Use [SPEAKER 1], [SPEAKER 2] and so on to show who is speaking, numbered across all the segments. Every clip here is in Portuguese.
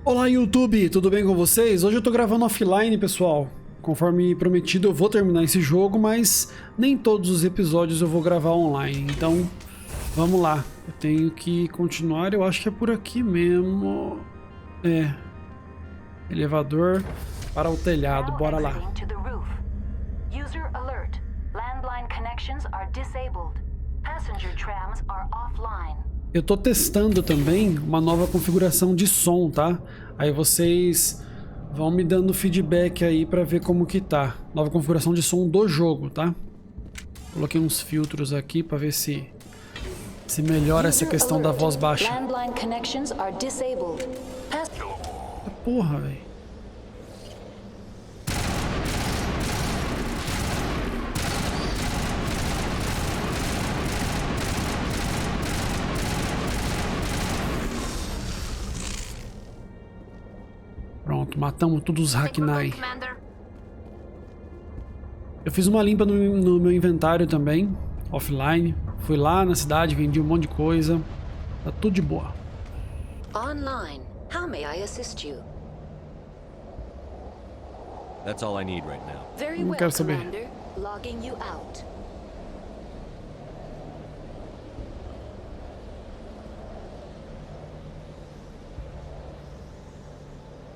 [SPEAKER 1] Olá YouTube, tudo bem com vocês? Hoje eu tô gravando offline, pessoal. Conforme prometido, eu vou terminar esse jogo, mas nem todos os episódios eu vou gravar online. Então, vamos lá. Eu tenho que continuar, eu acho que é por aqui mesmo. É. Elevador para o telhado, bora lá. Eu tô testando também uma nova configuração de som, tá? Aí vocês vão me dando feedback aí pra ver como que tá. Nova configuração de som do jogo, tá? Coloquei uns filtros aqui pra ver se melhora essa questão da voz baixa. Porra, velho. Pronto, matamos todos os Hacknai. Eu fiz uma limpa no meu inventário também, offline. Fui lá na cidade, vendi um monte de coisa. Tá tudo de boa.
[SPEAKER 2] Online, how may I assist you?
[SPEAKER 3] That's all I need right now.
[SPEAKER 2] Very
[SPEAKER 1] Não
[SPEAKER 2] well,
[SPEAKER 1] quero saber.
[SPEAKER 2] Commander. Logging you out.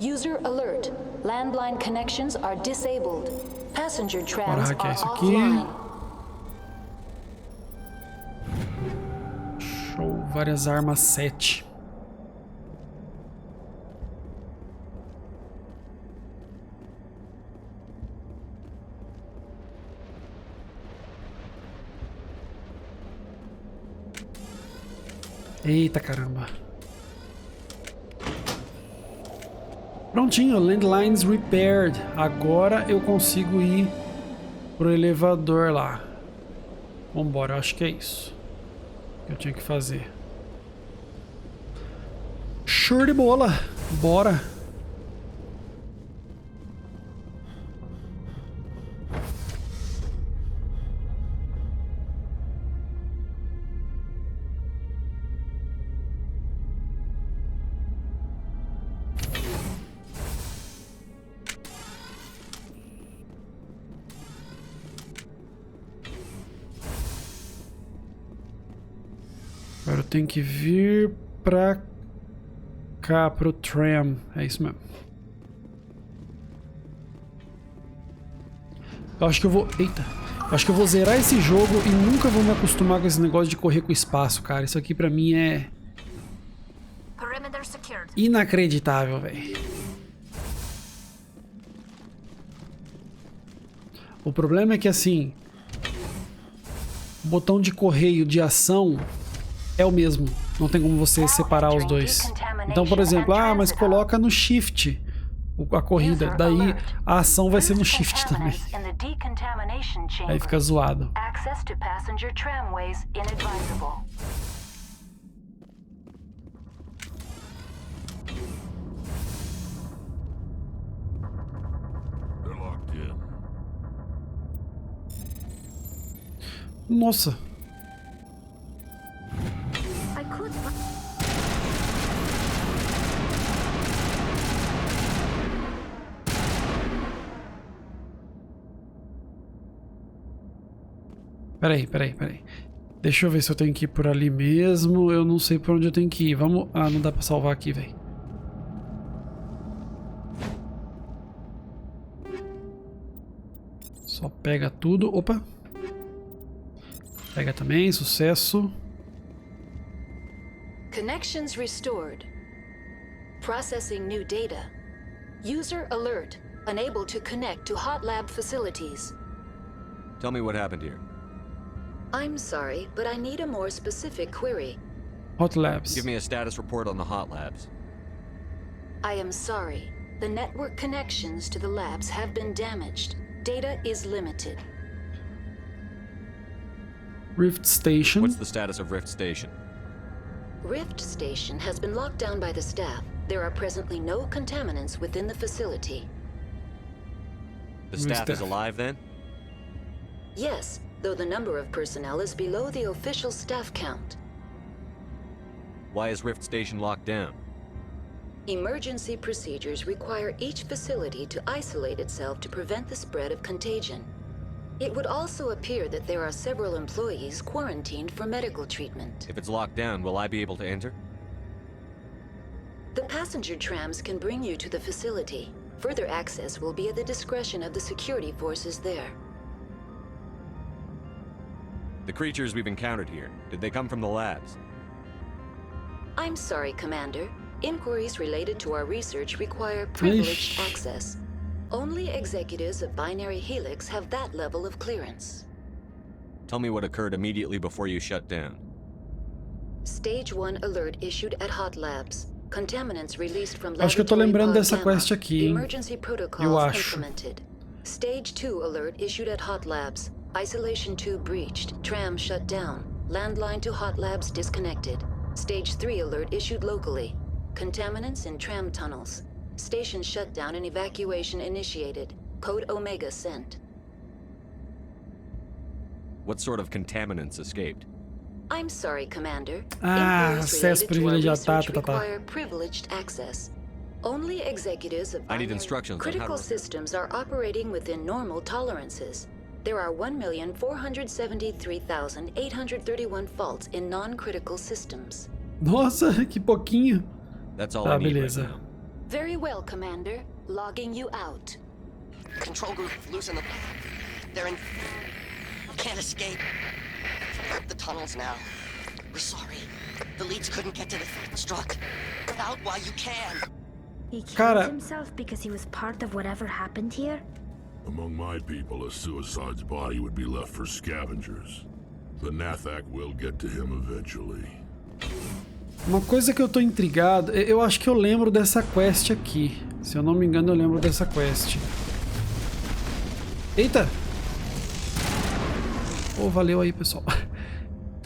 [SPEAKER 2] User alert. Landline connections are disabled. Passenger trams
[SPEAKER 1] hackear
[SPEAKER 2] are
[SPEAKER 1] isso aqui.
[SPEAKER 2] offline.
[SPEAKER 1] Show, várias armas 7. Eita caramba. Prontinho, landlines repaired. Agora eu consigo ir pro elevador lá. Vambora, acho que é isso que eu tinha que fazer. Show de bola, bora. Agora eu tenho que vir pra cá, pro tram. É isso mesmo. Eu acho que eu vou... Eita. Eu acho que eu vou zerar esse jogo e nunca vou me acostumar com esse negócio de correr com espaço, cara. Isso aqui pra mim é... inacreditável, velho. O problema é que, assim... o botão de correio de ação... é o mesmo, não tem como você separar os dois. Então, por exemplo, mas coloca no shift a corrida, daí a ação vai ser no shift também. Aí fica zoado. Nossa. Peraí. Deixa eu ver se eu tenho que ir por ali mesmo. Eu não sei por onde eu tenho que ir. Vamos... Ah, não dá pra salvar aqui, velho. Só pega tudo. Opa. Pega também, sucesso.
[SPEAKER 2] Connections restored. Processing new data. User alert. Unable to connect to hot lab facilities.
[SPEAKER 3] Tell me what happened here.
[SPEAKER 2] I'm sorry, but I need a more specific query.
[SPEAKER 1] Hot Labs.
[SPEAKER 3] Give me a status report on the hot labs.
[SPEAKER 2] I am sorry. The network connections to the labs have been damaged. Data is limited.
[SPEAKER 1] Rift Station.
[SPEAKER 3] What's the status of Rift Station?
[SPEAKER 2] Rift Station has been locked down by the staff. There are presently no contaminants within the facility.
[SPEAKER 3] The staff is alive then?
[SPEAKER 2] Yes, though the number of personnel is below the official staff count.
[SPEAKER 3] Why is Rift Station locked down?
[SPEAKER 2] Emergency procedures require each facility to isolate itself to prevent the spread of contagion. It would also appear that there are several employees quarantined for medical treatment.
[SPEAKER 3] If it's locked down, will I be able to enter?
[SPEAKER 2] The passenger trams can bring you to the facility. Further access will be at the discretion of the security forces there.
[SPEAKER 3] The creatures we've encountered here, did they come from the labs?
[SPEAKER 2] I'm sorry, Commander. Inquiries related to our research require privileged access. Only executives of Binary Helix have that level of clearance.
[SPEAKER 3] Tell me what occurred immediately before you shut down.
[SPEAKER 2] Stage 1 alert issued at Hot Labs. Contaminants released from
[SPEAKER 1] Acho que eu tô
[SPEAKER 2] laboratory
[SPEAKER 1] lembrando
[SPEAKER 2] pod
[SPEAKER 1] dessa
[SPEAKER 2] gamma.
[SPEAKER 1] quest aqui, hein?
[SPEAKER 2] Emergency
[SPEAKER 1] Eu
[SPEAKER 2] protocols
[SPEAKER 1] acho.
[SPEAKER 2] implemented. Stage 2 alert issued at Hot Labs. Isolation tube breached. Tram shut down. Landline to Hot Labs disconnected. Stage 3 alert issued locally. Contaminants in tram tunnels. Station shutdown and evacuation initiated. Code Omega sent.
[SPEAKER 3] What sort of contaminants escaped?
[SPEAKER 2] I'm sorry, Commander.
[SPEAKER 1] Ah,
[SPEAKER 2] Inquiries
[SPEAKER 1] acesso
[SPEAKER 2] related to our
[SPEAKER 1] privilegiado. Tá,
[SPEAKER 2] research
[SPEAKER 1] tá, tá.
[SPEAKER 2] require privileged access. Only executives of
[SPEAKER 3] I need
[SPEAKER 2] binary
[SPEAKER 3] instructions on how to
[SPEAKER 2] critical
[SPEAKER 3] repair.
[SPEAKER 2] systems are operating within normal tolerances. There are 1,473,831 faults in non-critical systems.
[SPEAKER 1] Nossa, que pouquinho.
[SPEAKER 3] That's all
[SPEAKER 1] Tá,
[SPEAKER 3] I need
[SPEAKER 1] beleza.
[SPEAKER 3] right now.
[SPEAKER 2] Very well, Commander. Logging you out.
[SPEAKER 4] Control group losing the... They're in... Can't escape. The tunnels now. We're sorry. The leads couldn't get to the struck. Get out while you can.
[SPEAKER 5] He kills
[SPEAKER 1] Cara.
[SPEAKER 5] himself because he was part of whatever happened here?
[SPEAKER 6] Among my people, a suicide's body would be left for scavengers. The Nathak will get to him eventually.
[SPEAKER 1] Uma coisa que eu tô intrigado, eu acho que eu lembro dessa quest aqui. Se eu não me engano, eu lembro dessa quest. Eita! Oh, valeu aí, pessoal.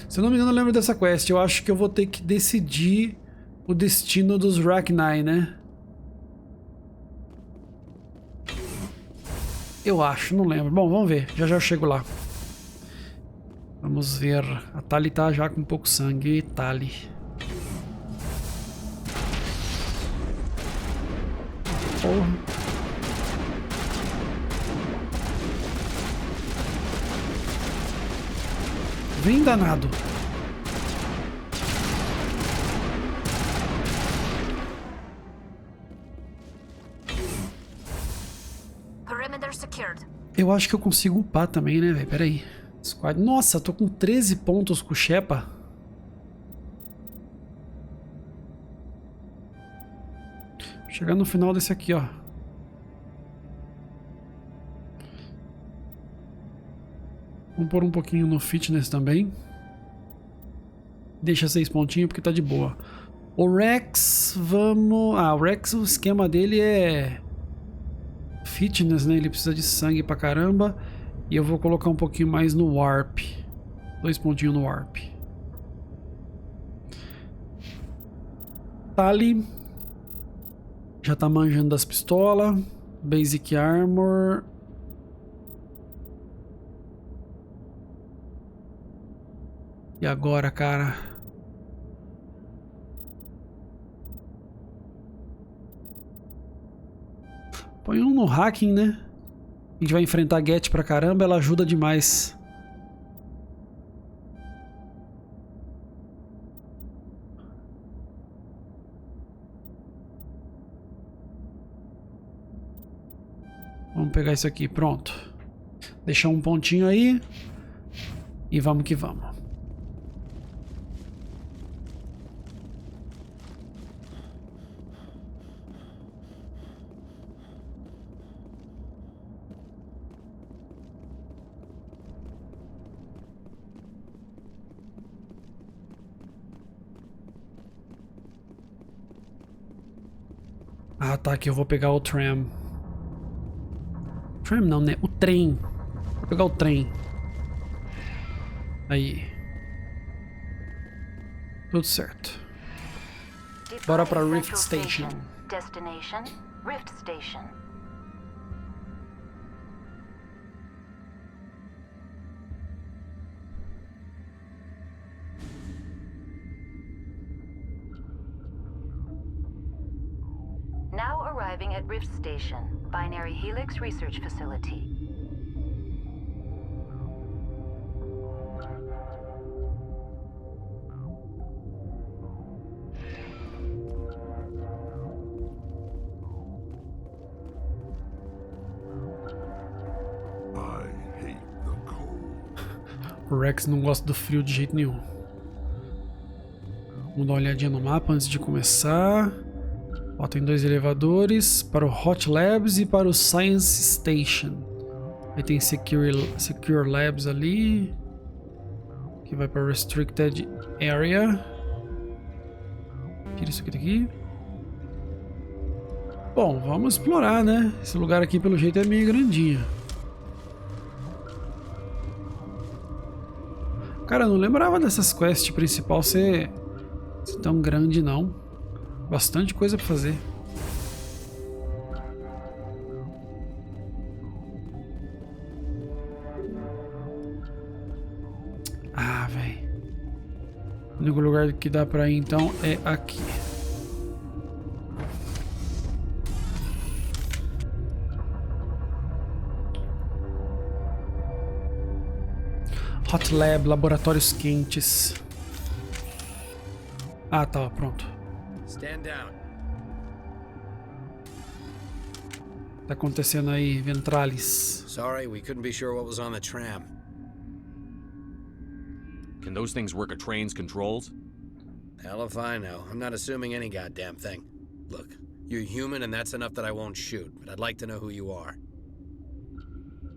[SPEAKER 1] Se eu não me engano, eu lembro dessa quest. Eu acho que eu vou ter que decidir o destino dos Rachni, né? Eu acho, não lembro. Bom, vamos ver. Já já eu chego lá. Vamos ver. A Tali tá já com pouco sangue. Tali. Porra. Vem, danado.
[SPEAKER 5] Perimeter secured.
[SPEAKER 1] Eu acho que eu consigo upar também, né, velho? Pera aí. Squad. Nossa, tô com 13 pontos com o Shepa. Chegando no final desse aqui, ó. Vamos pôr um pouquinho no fitness também. Deixa 6 pontinhos porque tá de boa. O Rex, vamos... Ah, o Rex, o esquema dele é... fitness, né? Ele precisa de sangue pra caramba. E eu vou colocar um pouquinho mais no Warp. 2 pontinhos no Warp. Tali. Já tá manjando das pistolas. Basic Armor. E agora, cara? Põe um no hacking, né? A gente vai enfrentar a Get pra caramba, ela ajuda demais. Vamos pegar isso aqui, pronto. Deixar um pontinho aí. E vamos que vamos. Ah, tá, aqui eu vou pegar o tram. Tram não, né? O trem. Vou pegar o trem. Aí. Tudo certo. Bora pra Rift Station.
[SPEAKER 2] Destination, Rift Station. Now arriving at Rift Station, Binary Helix Research Facility.
[SPEAKER 6] I hate the cold.
[SPEAKER 1] O Rex não gosta do frio de jeito nenhum. Vamos dar uma olhadinha no mapa antes de começar. Ó, tem 2 elevadores para o Hot Labs e para o Science Station. Aí tem Secure Labs ali, que vai para Restricted Area. Tira isso aqui daqui. Bom, vamos explorar, né? Esse lugar aqui pelo jeito é meio grandinho. Cara, eu não lembrava dessas quests principal ser tão grande, não. Bastante coisa pra fazer. Ah, velho. O único lugar que dá pra ir, então, é aqui. Hot Lab, laboratórios quentes. Ah, tá, pronto.
[SPEAKER 7] Stand down.
[SPEAKER 1] Tá acontecendo aí, Ventralis.
[SPEAKER 7] Sorry, we couldn't be sure what was on the tram.
[SPEAKER 3] Can those things work a train's controls?
[SPEAKER 7] Hell if I know. I'm not assuming any goddamn thing. Look, you're human and that's enough that I won't shoot, but I'd like to know who you are.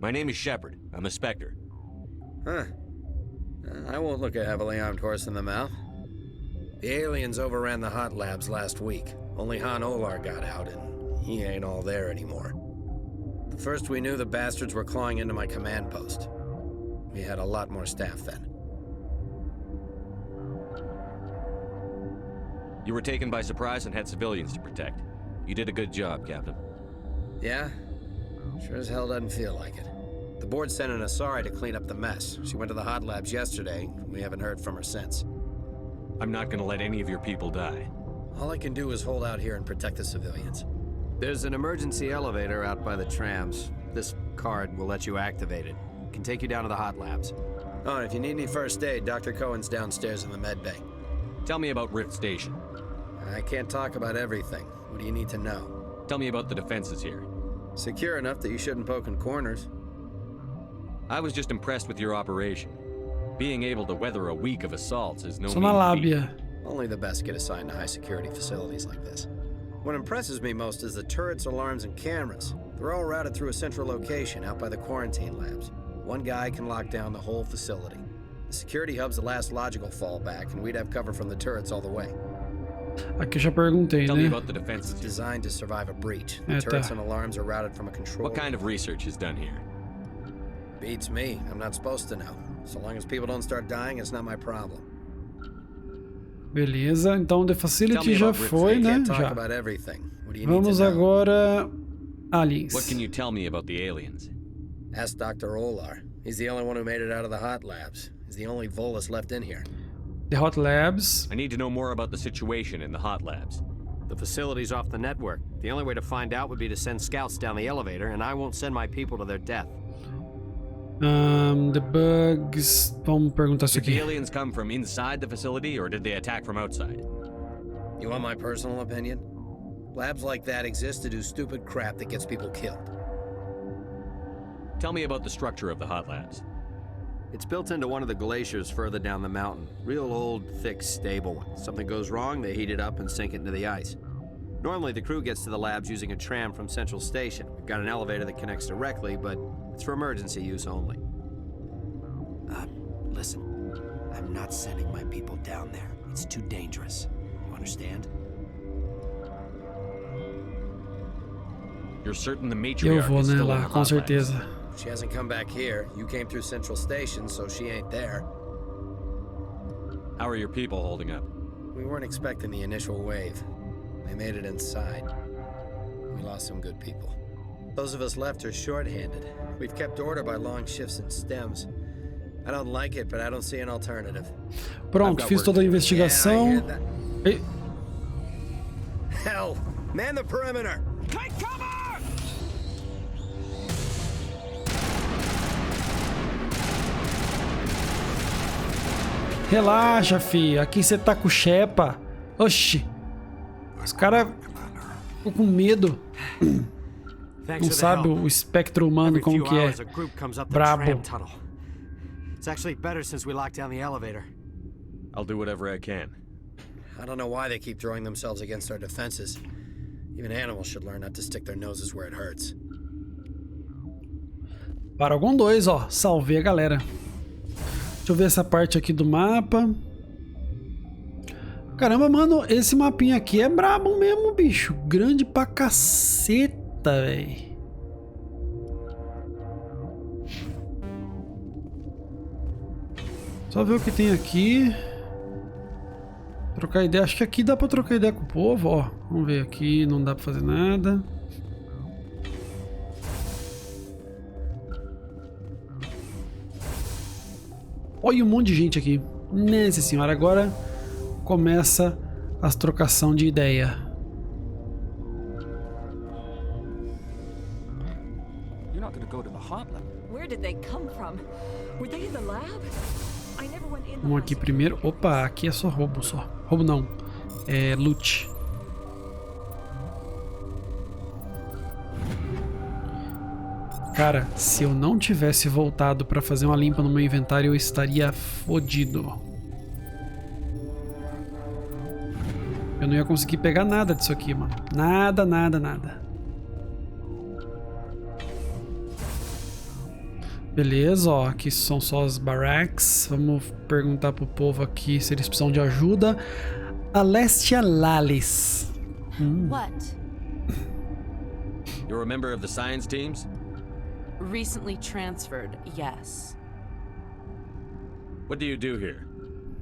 [SPEAKER 3] My name is Shepard. I'm a Spectre.
[SPEAKER 7] Huh. I won't look a heavily armed horse in the mouth. The aliens overran the hot labs last week. Only Han Olar got out, and he ain't all there anymore. The first we knew, the bastards were clawing into my command post. We had a lot more staff then.
[SPEAKER 3] You were taken by surprise and had civilians to protect. You did a good job, Captain.
[SPEAKER 7] Yeah? Sure as hell doesn't feel like it. The board sent an Asari to clean up the mess. She went to the hot labs yesterday. We haven't heard from her since.
[SPEAKER 3] I'm not gonna let any of your people die.
[SPEAKER 7] All I can do is hold out here and protect the civilians. There's an emergency elevator out by the trams. This card will let you activate it. It can take you down to the hot labs. Oh, and if you need any first aid, Dr. Cohen's downstairs in the med bay.
[SPEAKER 3] Tell me about Rift Station.
[SPEAKER 7] I can't talk about everything. What do you need to know?
[SPEAKER 3] Tell me about the defenses here.
[SPEAKER 7] Secure enough that you shouldn't poke in corners.
[SPEAKER 3] I was just impressed with your operation. Being able to weather a week of assaults is no
[SPEAKER 1] Só na
[SPEAKER 3] mean feat.
[SPEAKER 1] lábia.
[SPEAKER 7] Only the best get assigned to high-security facilities like this. What impresses me most is the turrets, alarms, and cameras. They're all routed through a central location out by the quarantine labs. One guy can lock down the whole facility. The security hub's the last logical fallback, and we'd have cover from the turrets all the way.
[SPEAKER 1] Aqui eu já perguntei,
[SPEAKER 3] Tell me
[SPEAKER 1] né?
[SPEAKER 3] about the defenses
[SPEAKER 7] It's
[SPEAKER 3] here.
[SPEAKER 7] designed to survive a breach. The
[SPEAKER 1] É,
[SPEAKER 7] turrets
[SPEAKER 1] tá.
[SPEAKER 7] and alarms are routed from a control.
[SPEAKER 3] What kind of research is done here?
[SPEAKER 7] Beats me. I'm not supposed to know. So long as people don't start dying, it's not my problem.
[SPEAKER 1] Beleza, então The
[SPEAKER 3] Tell
[SPEAKER 1] Facility
[SPEAKER 3] me
[SPEAKER 1] já
[SPEAKER 3] about Rift.
[SPEAKER 1] foi,
[SPEAKER 7] I
[SPEAKER 1] né?
[SPEAKER 7] can't talk
[SPEAKER 1] Já.
[SPEAKER 7] about everything. What do you need
[SPEAKER 1] Vamos
[SPEAKER 7] to know?
[SPEAKER 1] agora... Aliens.
[SPEAKER 3] What can you tell me about the aliens?
[SPEAKER 7] Ask Dr. Olar. He's the only one who made it out of the hot labs. He's the only Volus left in here.
[SPEAKER 1] The Hot Labs.
[SPEAKER 3] I need to know more about the situation in the hot labs.
[SPEAKER 8] The facility's off the network. The only way to find out would be to send scouts down the elevator, and I won't send my people to their death.
[SPEAKER 1] The Bugs... Vamos perguntar isso
[SPEAKER 3] Did the
[SPEAKER 1] aqui.
[SPEAKER 3] aliens come from inside the facility, or did they attack from outside?
[SPEAKER 7] You want my personal opinion? Labs like that exist to do stupid crap that gets people killed.
[SPEAKER 3] Tell me about the structure of the hot labs.
[SPEAKER 8] It's built into one of the glaciers further down the mountain. Real old, thick, stable one. Something goes wrong, they heat it up and sink it into the ice. Normally, the crew gets to the labs using a tram from Central Station. We've got an elevator that connects directly, but it's for emergency use only.
[SPEAKER 7] Listen, I'm not sending my people down there. It's too dangerous. You understand?
[SPEAKER 3] You're certain the
[SPEAKER 1] Eu
[SPEAKER 3] matriarch
[SPEAKER 1] vou,
[SPEAKER 3] is
[SPEAKER 1] né,
[SPEAKER 3] still in
[SPEAKER 1] lá,
[SPEAKER 3] the
[SPEAKER 1] com
[SPEAKER 3] hot labs?
[SPEAKER 1] certeza.
[SPEAKER 7] She hasn't come back here. You came through Central Station, so she ain't there.
[SPEAKER 3] How are your people holding up?
[SPEAKER 7] We weren't expecting the initial wave. They made it inside. We lost some good people. Those of us left are short-handed. We've kept order by long shifts and stems. I don't like it, but I don't see an alternative.
[SPEAKER 1] Pronto, fiz toda a investigação.
[SPEAKER 7] Yeah, I hear that.
[SPEAKER 1] E-
[SPEAKER 7] Hell, Man the perimeter!
[SPEAKER 3] Take cover!
[SPEAKER 1] Relaxa, fi. Aqui você tá com chepa. Oxi. Os caras ficam com medo. Não sabe o espectro humano como que é. Brabo.
[SPEAKER 9] It's actually better since we locked down the elevator.
[SPEAKER 3] I'll do whatever I can.
[SPEAKER 7] I don't know why they keep throwing themselves against our defenses. Even animals should learn not to stick their noses where it hurts.
[SPEAKER 1] Paragon 2, ó. Salvei a galera. Deixa eu ver essa parte aqui do mapa. Caramba, mano, esse mapinha aqui é brabo mesmo, bicho. Grande pra caceta, velho. Só ver o que tem aqui. Trocar ideia. Acho que aqui dá pra trocar ideia com o povo, ó. Vamos ver aqui. Não dá pra fazer nada. Olha um monte de gente aqui. Nossa senhora, agora começa as trocação de ideia.
[SPEAKER 10] You're not going to go to the hot lab. Where did they come from? Were they in the lab? I never went in the
[SPEAKER 1] Vamos aqui primeiro. Opa, aqui é só roubo, só. Roubo não. É loot. Cara, se eu não tivesse voltado pra fazer uma limpa no meu inventário, eu estaria fodido. Eu não ia conseguir pegar nada disso aqui, mano. Nada, nada, nada. Beleza, ó. Aqui são só as barracks. Vamos perguntar pro povo aqui se eles precisam de ajuda. Alessia Lales.
[SPEAKER 11] What?
[SPEAKER 3] You're a member of the science teams?
[SPEAKER 11] Recently transferred, yes.
[SPEAKER 3] What do you do here?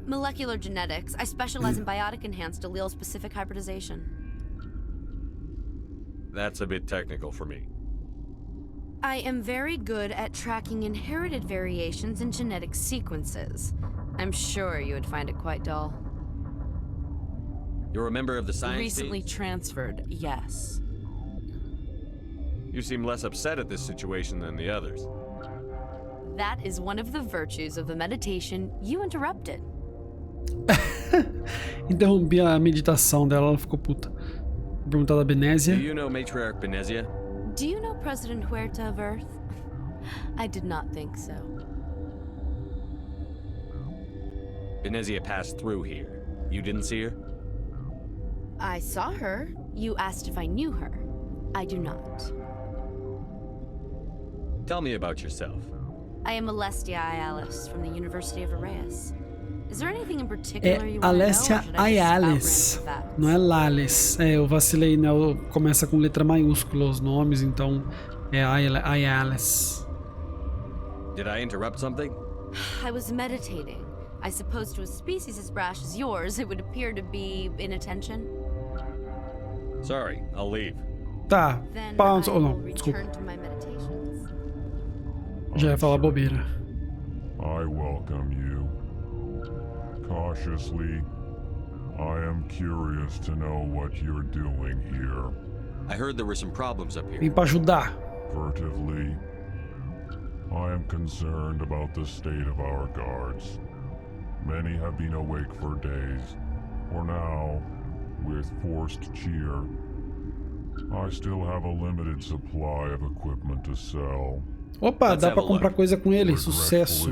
[SPEAKER 11] Molecular genetics. I specialize in biotic-enhanced allele-specific hybridization.
[SPEAKER 3] That's a bit technical for me.
[SPEAKER 11] I am very good at tracking inherited variations in genetic sequences. I'm sure you would find it quite dull.
[SPEAKER 3] You're a member of the science
[SPEAKER 11] Recently
[SPEAKER 3] teams?
[SPEAKER 11] transferred, yes.
[SPEAKER 3] You seem less upset at this situation than the others.
[SPEAKER 11] That is one of the virtues of the meditation you interrupted.
[SPEAKER 1] Interrompi a meditação dela, ela ficou puta. Vou perguntar da Benésia.
[SPEAKER 3] Do you know Matriarch Benezia?
[SPEAKER 11] Do you know President Huerta of Earth? I did not think so.
[SPEAKER 3] Benezia passed through here. You didn't see her?
[SPEAKER 11] I saw her. You asked if I knew her. I do not.
[SPEAKER 3] Tell me about yourself.
[SPEAKER 11] I am Alessia Ayales from the University of Arraias. Is there anything in particular you want to know?
[SPEAKER 1] Alessia Ayales. Não é Lales. É, eu vacilei, né? Começa com letra maiúscula os nomes, então é Ayales.
[SPEAKER 3] Did I interrupt something?
[SPEAKER 11] I was meditating. I suppose to a species as brash as yours, it would appear to be inattention.
[SPEAKER 3] Sorry, I'll leave.
[SPEAKER 1] Tá.
[SPEAKER 11] Then
[SPEAKER 1] Pausa.
[SPEAKER 11] I
[SPEAKER 1] Oh,
[SPEAKER 11] will
[SPEAKER 1] não. Desculpa.
[SPEAKER 11] return to my meditations.
[SPEAKER 1] Já ia falar bobeira.
[SPEAKER 6] I welcome you. Cautiously, I am curious to know what you're doing here.
[SPEAKER 3] I heard there were some problems up
[SPEAKER 1] Vim
[SPEAKER 3] here.
[SPEAKER 1] pra ajudar.
[SPEAKER 6] Furtively, I am concerned about the state of our guards. Many have been awake for days, or now, with forced cheer. I still have a limited supply of equipment to sell.
[SPEAKER 1] Opa, dá pra comprar coisa com ele. Sucesso.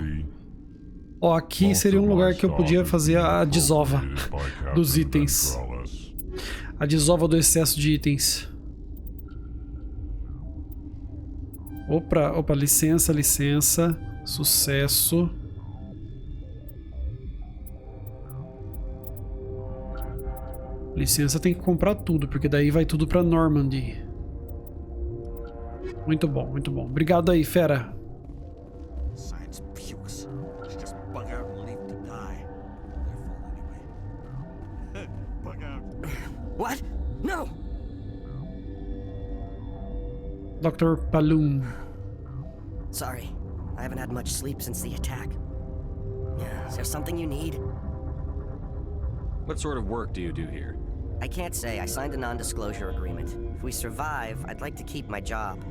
[SPEAKER 1] Ó, aqui seria um lugar que eu podia fazer a desova dos itens. A desova do excesso de itens. Opa, licença, licença. Sucesso. Licença, tem que comprar tudo, porque daí vai tudo pra Normandy. Muito bom, muito bom. Obrigado aí, fera.
[SPEAKER 10] Science pukes. Should just bug out and leave to die. Their fault anyway. Bug out.
[SPEAKER 4] What? No!
[SPEAKER 1] Dr. Paloom.
[SPEAKER 4] Sorry, I haven't had much sleep since the attack. Is there something you need?
[SPEAKER 3] What sort of work do you do here?
[SPEAKER 4] I can't say. I signed a non-disclosure agreement. If we survive, I'd like to keep my job.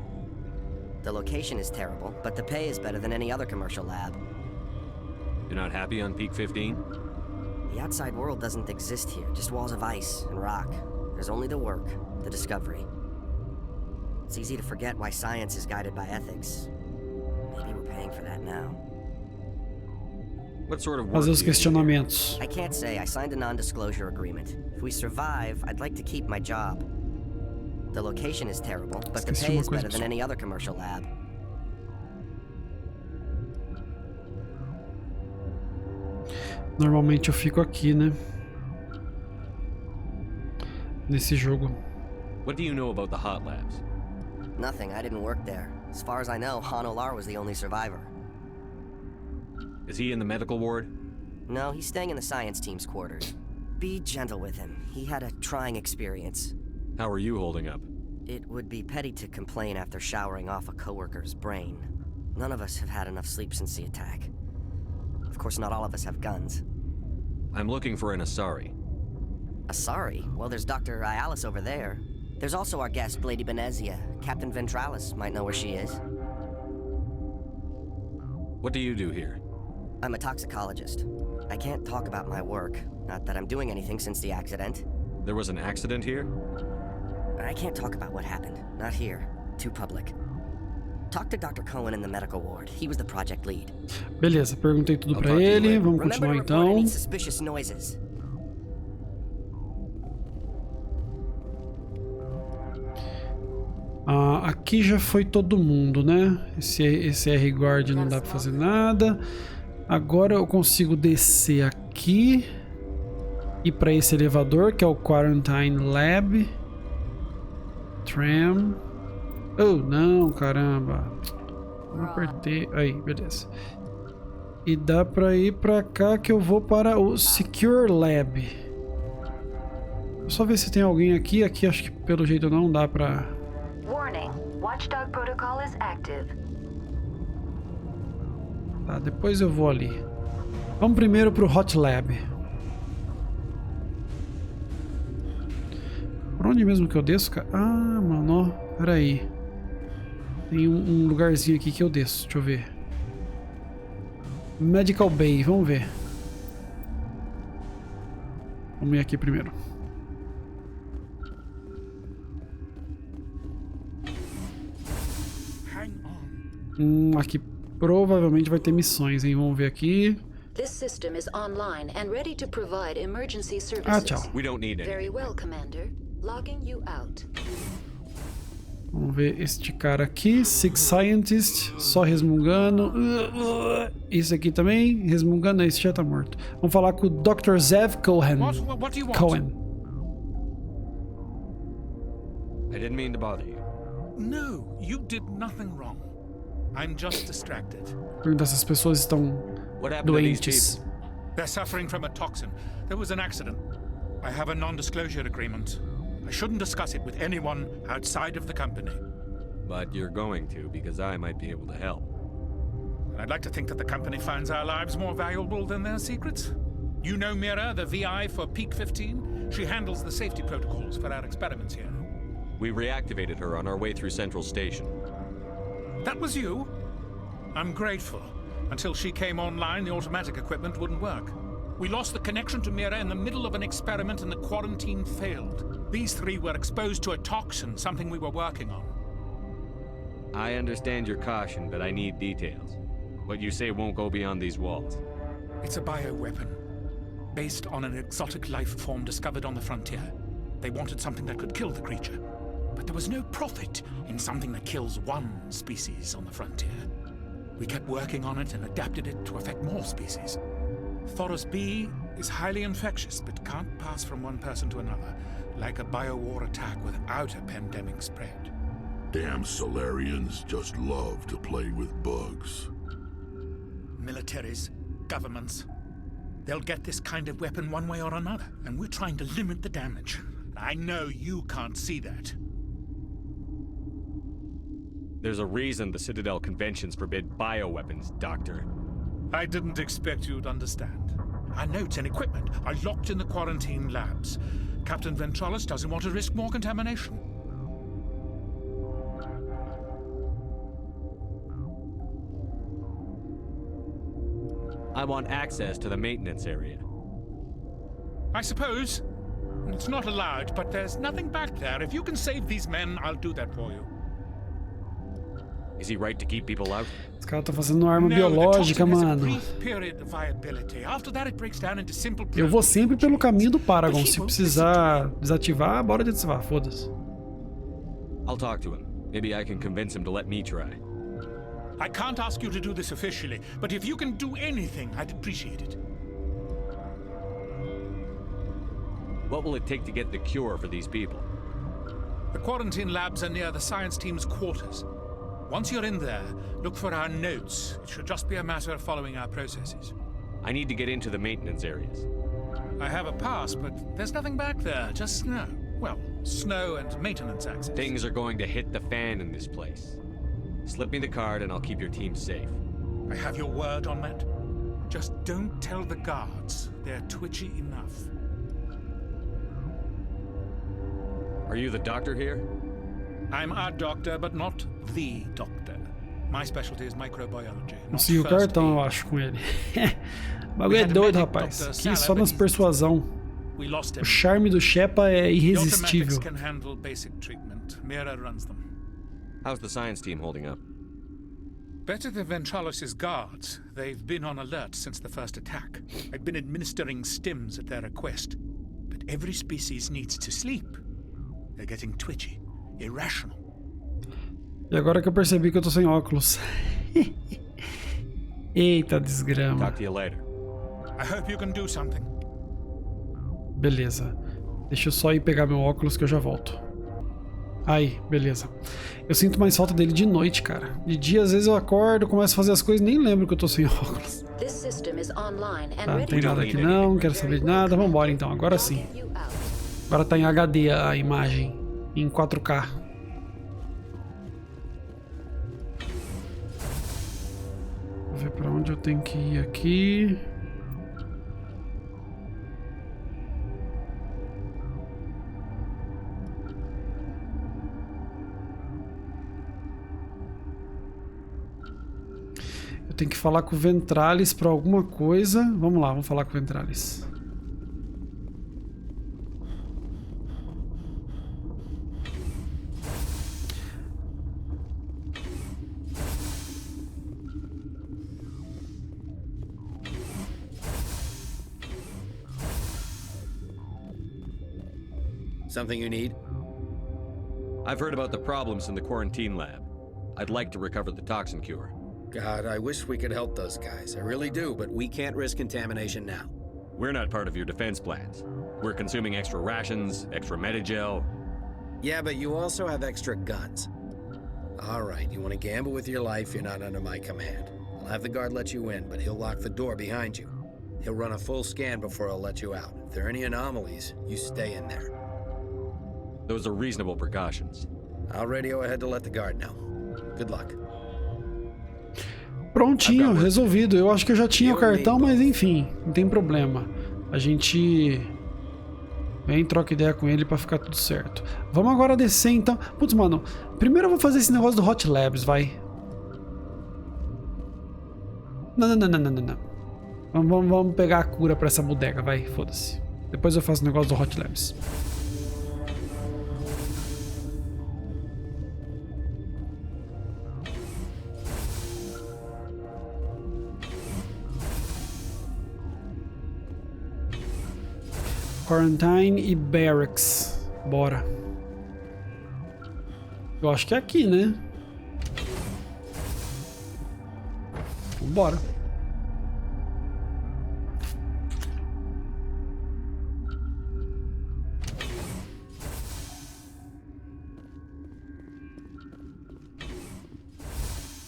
[SPEAKER 4] The location is terrible, but the pay is better than any other commercial lab.
[SPEAKER 3] You're not happy on Peak 15?
[SPEAKER 4] The outside world doesn't exist here, just walls of ice and rock. There's only the work, the discovery. It's easy to forget why science is guided by ethics. Maybe we're paying for that now.
[SPEAKER 3] What sort of work
[SPEAKER 1] Fazer os
[SPEAKER 3] do you do here?
[SPEAKER 1] questionamentos.
[SPEAKER 4] I can't say. I signed a non-disclosure agreement. If we survive, I'd like to keep my job. The location is terrible, but the
[SPEAKER 1] Esqueci
[SPEAKER 4] pay
[SPEAKER 1] uma
[SPEAKER 4] is
[SPEAKER 1] coisa,
[SPEAKER 4] better than
[SPEAKER 1] pessoal.
[SPEAKER 4] any other commercial lab.
[SPEAKER 1] Normalmente eu fico aqui, né? Nesse jogo.
[SPEAKER 3] What do you know about the hot labs?
[SPEAKER 4] Nothing. I didn't work there. As far as I know, Han Olar was the only survivor.
[SPEAKER 3] Is he in the medical ward?
[SPEAKER 4] No, he's staying in the science team's quarters. Be gentle with him. He had a trying experience.
[SPEAKER 3] How are you holding up?
[SPEAKER 4] It would be petty to complain after showering off a coworker's brain. None of us have had enough sleep since the attack. Of course, not all of us have guns.
[SPEAKER 3] I'm looking for an Asari.
[SPEAKER 4] Asari? Well, there's Dr. Ialis over there. There's also our guest, Lady Benezia. Captain Ventralis might know where she is.
[SPEAKER 3] What do you do here?
[SPEAKER 4] I'm a toxicologist. I can't talk about my work. Not that I'm doing anything since the accident.
[SPEAKER 3] There was an accident here?
[SPEAKER 4] I can't talk about what happened. Not here. Too public. Talk to Dr. Cohen in the medical ward. He was the project lead.
[SPEAKER 1] Beleza, perguntei tudo
[SPEAKER 3] I'll
[SPEAKER 1] pra
[SPEAKER 3] talk to you
[SPEAKER 1] ele.
[SPEAKER 3] later.
[SPEAKER 1] Vamos
[SPEAKER 4] Remember to
[SPEAKER 1] continuar
[SPEAKER 4] report
[SPEAKER 1] então.
[SPEAKER 4] any suspicious noises.
[SPEAKER 1] Aqui já foi todo mundo, né? Esse R-Guard não dá pra fazer nada. Agora eu consigo descer aqui. Ir pra esse elevador, que é o Quarantine Lab. Tram. Oh, não, caramba. Não apertei. Aí, beleza. E dá pra ir pra cá que eu vou para o Secure Lab. Só ver se tem alguém aqui. Aqui acho que pelo jeito não dá pra...
[SPEAKER 2] Warning, Watchdog protocol is active.
[SPEAKER 1] Tá, depois eu vou ali. Vamos primeiro pro Hot Lab. Por onde mesmo que eu desço, cara? Ah, mano, ó, peraí. Tem um lugarzinho aqui que eu desço, deixa eu ver. Medical Bay, vamos ver. Vamos ir aqui primeiro. Aqui provavelmente vai ter missões, hein? Vamos ver aqui.
[SPEAKER 2] This system is online and ready to provide emergency services.
[SPEAKER 1] Ah, tchau.
[SPEAKER 3] We don't need
[SPEAKER 2] Very
[SPEAKER 3] any.
[SPEAKER 2] well, Commander. Logging you out.
[SPEAKER 1] Vamos ver este cara aqui. Six Scientist, só resmungando. Esse aqui também, resmungando. Esse já tá morto. Vamos falar com o Dr. Zev Cohen.
[SPEAKER 12] What do you want?
[SPEAKER 1] Cohen.
[SPEAKER 3] I didn't mean to bother you.
[SPEAKER 12] No, you did nothing wrong. I'm just distracted.
[SPEAKER 1] Perguntar se as pessoas estão
[SPEAKER 3] What happened to these
[SPEAKER 1] doentes.
[SPEAKER 3] people?
[SPEAKER 12] They're suffering from a toxin. There was an accident. I have a non-disclosure agreement. I shouldn't discuss it with anyone outside of the company.
[SPEAKER 3] But you're going to, because I might be able to help.
[SPEAKER 12] I'd like to think that the company finds our lives more valuable than their secrets. You know Mira, the VI for Peak 15? She handles the safety protocols for our experiments here.
[SPEAKER 3] We reactivated her on our way through Central Station.
[SPEAKER 12] That was you? I'm grateful. Until she came online, the automatic equipment wouldn't work. We lost the connection to Mira in the middle of an experiment and the quarantine failed. These three were exposed to a toxin, something we were working on.
[SPEAKER 3] I understand your caution, but I need details. What you say won't go beyond these walls.
[SPEAKER 12] It's a bioweapon, based on an exotic life form discovered on the frontier. They wanted something that could kill the creature. But there was no profit in something that kills one species on the frontier. We kept working on it and adapted it to affect more species. Thoros B is highly infectious, but can't pass from one person to another, like a biowar attack without a pandemic spread.
[SPEAKER 6] Damn Solarians just love to play with bugs.
[SPEAKER 12] Militaries, governments, they'll get this kind of weapon one way or another, and we're trying to limit the damage. I know you can't see that.
[SPEAKER 3] There's a reason the Citadel conventions forbid bioweapons, Doctor.
[SPEAKER 12] I didn't expect you'd understand. Our notes and equipment are locked in the quarantine labs. Captain Ventralis doesn't want to risk more contamination.
[SPEAKER 3] I want access to the maintenance area.
[SPEAKER 12] I suppose. It's not allowed, but there's nothing back there. If you can save these men, I'll do that for you.
[SPEAKER 3] Is he right to keep people out?
[SPEAKER 1] Os caras estão fazendo arma
[SPEAKER 12] No,
[SPEAKER 1] biológica,
[SPEAKER 12] the toxin has a
[SPEAKER 1] mano.
[SPEAKER 12] brief period of viability. After that, it breaks down into simple
[SPEAKER 1] Eu vou sempre pelo caminho do Paragon.
[SPEAKER 12] But he
[SPEAKER 1] Se
[SPEAKER 12] won't
[SPEAKER 1] precisar desativar, bora desativar. Foda-se.
[SPEAKER 3] I'll talk to him. Maybe I can convince him to let me try.
[SPEAKER 12] I can't ask you to do this officially, but if you can do anything, I'd appreciate it.
[SPEAKER 3] What will it take to get the cure for these people?
[SPEAKER 12] The quarantine labs are near the science team's quarters. Once you're in there, look for our notes. It should just be a matter of following our processes.
[SPEAKER 3] I need to get into the maintenance areas.
[SPEAKER 12] I have a pass, but there's nothing back there, just snow. Well, snow and maintenance access.
[SPEAKER 3] Things are going to hit the fan in this place. Slip me the card and I'll keep your team safe.
[SPEAKER 12] I have your word on that. Just don't tell the guards. They're twitchy enough.
[SPEAKER 3] Are you the doctor here?
[SPEAKER 12] I'm a doctor, but not the doctor. My specialty is microbiology.
[SPEAKER 1] Consegui o cartão, eu acho, com ele. O bagulho é doido, rapaz. Aqui só nas persuasão. O charme do Shepa é irresistível.
[SPEAKER 12] Can handle basic treatment. Mira runs them.
[SPEAKER 3] How's the science team holding up?
[SPEAKER 12] Better than Ventralis' guards. They've been on alert since the first attack. I've been administering stims at their request. But every species needs to sleep. They're getting twitchy, irrational.
[SPEAKER 1] E agora que eu percebi que eu tô sem óculos. Eita desgrama.
[SPEAKER 3] Talk to you later.
[SPEAKER 12] I hope you can do something.
[SPEAKER 1] Beleza. Deixa eu só ir pegar meu óculos que eu já volto. Aí, beleza. Eu sinto mais falta dele de noite, cara. De dia, às vezes eu acordo, começo a fazer as coisas e nem lembro que eu tô sem óculos. Tá, não tem nada aqui não, não quero saber de nada. Vambora então, agora sim. Agora tá em HD a imagem, em 4K. Vou ver pra onde eu tenho que ir aqui. Eu tenho que falar com o Ventralis pra alguma coisa. Vamos lá, vamos falar com o Ventralis.
[SPEAKER 8] Something you need?
[SPEAKER 3] I've heard about the problems in the quarantine lab. I'd like to recover the toxin cure.
[SPEAKER 7] God, I wish we could help those guys. I really do, but we can't risk contamination now.
[SPEAKER 3] We're not part of your defense plans. We're consuming extra rations, extra Medigel.
[SPEAKER 7] Yeah, but you also have extra guns. All right, you want to gamble with your life, you're not under my command. I'll have the guard let you in, but he'll lock the door behind you. He'll run a full scan before he'll let you out. If there are any anomalies, you stay in there.
[SPEAKER 3] Those are reasonable precautions.
[SPEAKER 7] I'll radio ahead to let the guard know. Good luck.
[SPEAKER 1] Prontinho, resolvido. Eu acho que eu já tinha o cartão, mas enfim, não tem problema. A gente vem, troca ideia com ele pra ficar tudo certo. Vamos agora descer então. Putz, mano, primeiro eu vou fazer esse negócio do Hot Labs, vai. Não. Vamos pegar a cura pra essa bodega, vai, foda-se. Depois eu faço o negócio do Hot Labs. Quarantine e Barracks. Bora. Eu acho que é aqui, né? Bora.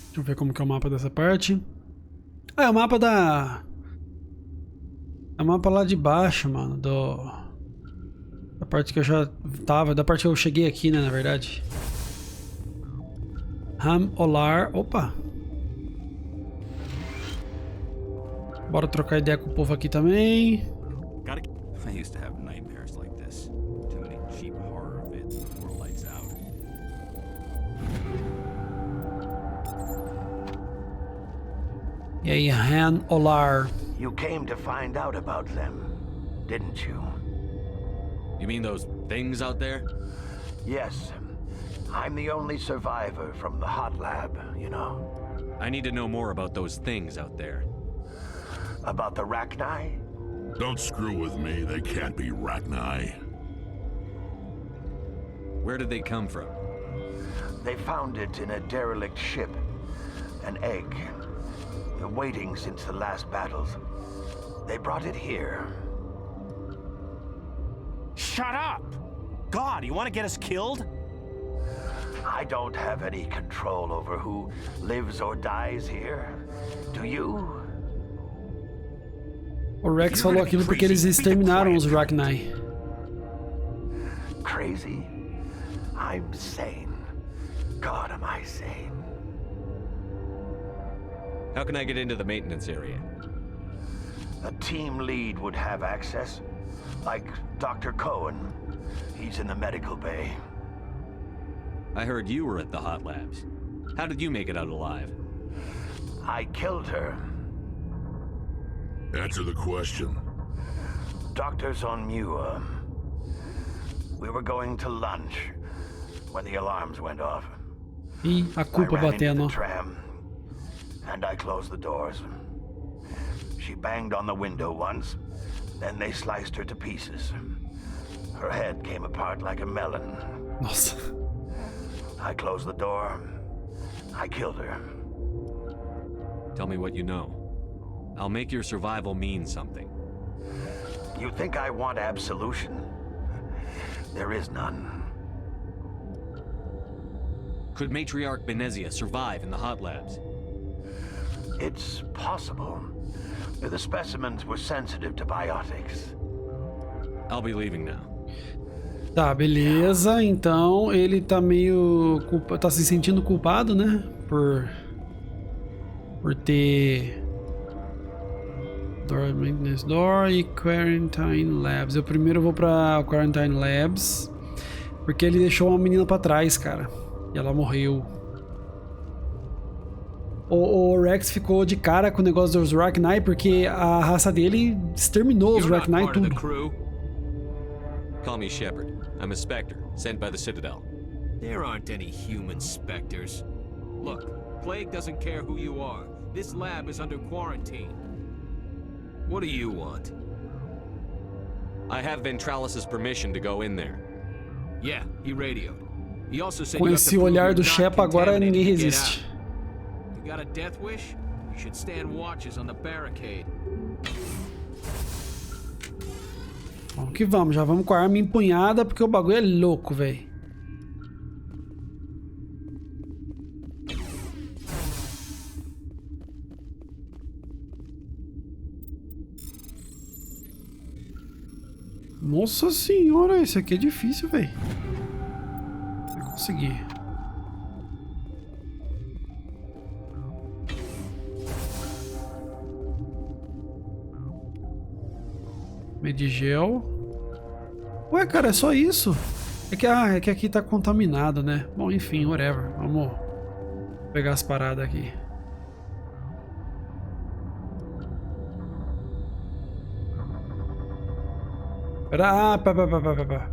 [SPEAKER 1] Deixa eu ver como que é o mapa dessa parte. Ah, é o mapa da... É o mapa lá de baixo, mano, da parte que eu já tava, da parte que eu cheguei aqui, né, na verdade. Ham Olar, opa. Bora trocar ideia com o povo aqui também.
[SPEAKER 3] I used to have nightmares like this. Too many cheap horror vids before lights out.
[SPEAKER 1] E aí, Han Olar.
[SPEAKER 13] You came to find out about them, didn't you?
[SPEAKER 3] You mean those things out there?
[SPEAKER 13] Yes. I'm the only survivor from the hot lab, you know.
[SPEAKER 3] I need to know more about those things out there.
[SPEAKER 13] About the Rachni?
[SPEAKER 6] Don't screw with me, they can't be Rachni.
[SPEAKER 3] Where did they come from?
[SPEAKER 13] They found it in a derelict ship. An egg. Waiting since the last battles. They brought it here.
[SPEAKER 9] Shut up! God, you want to get us killed?
[SPEAKER 13] I don't have any control over who lives or dies here. Do you?
[SPEAKER 1] O Rex falou aquilo porque eles exterminaram os Rachni.
[SPEAKER 13] Crazy? I'm sane. God, am I sane?
[SPEAKER 3] How can I get into the maintenance area?
[SPEAKER 13] A team lead would have access. Like Dr. Cohen. He's in the medical bay.
[SPEAKER 3] I heard you were at the hot labs. How did you make it out alive?
[SPEAKER 13] I killed her.
[SPEAKER 6] Answer the question.
[SPEAKER 13] Doctors on Muir. We were going to lunch when the alarms went off.
[SPEAKER 1] Ih, a culpa
[SPEAKER 13] I ran into
[SPEAKER 1] batendo.
[SPEAKER 13] the tram, and I closed the doors. She banged on the window once, then they sliced her to pieces. Her head came apart like a melon.
[SPEAKER 1] Nossa.
[SPEAKER 13] I closed the door. I killed her.
[SPEAKER 3] Tell me what you know. I'll make your survival mean something.
[SPEAKER 13] You think I want absolution? There is none.
[SPEAKER 3] Could Matriarch Benezia survive in the hot labs?
[SPEAKER 13] It's possible. The specimens were sensitive to biotics.
[SPEAKER 3] I'll be leaving now.
[SPEAKER 1] Tá, beleza. Então ele tá meio tá se sentindo culpado, né? Por ter Maintenance Door e Quarantine Labs. Eu primeiro vou pra Quarantine Labs porque ele deixou uma menina pra trás, cara. E ela morreu. O Rex ficou de cara com o negócio dos Rachni porque a raça dele exterminou os Rachni tudo.
[SPEAKER 3] Call me Shepard. I'm a Spectre, sent by the Citadel.
[SPEAKER 14] There aren't any human Spectres. Look, Plague doesn't care who you are. This lab is under quarantine. What do you want?
[SPEAKER 3] I have Ventralis's permission to go in there.
[SPEAKER 14] Yeah, he radioed. He also said
[SPEAKER 1] Com esse olhar do Shep agora ninguém resiste.
[SPEAKER 14] You got a death wish? You should stand watches on the barricade.
[SPEAKER 1] Vamos que vamos, já vamos com a arma empunhada porque o bagulho é louco, velho. Nossa senhora, isso aqui é difícil, velho. Vou conseguir. Medigel. Ué, cara, é só isso? É que aqui tá contaminado, né? Bom, enfim, whatever. Vamos pegar as paradas aqui. Pera, pera.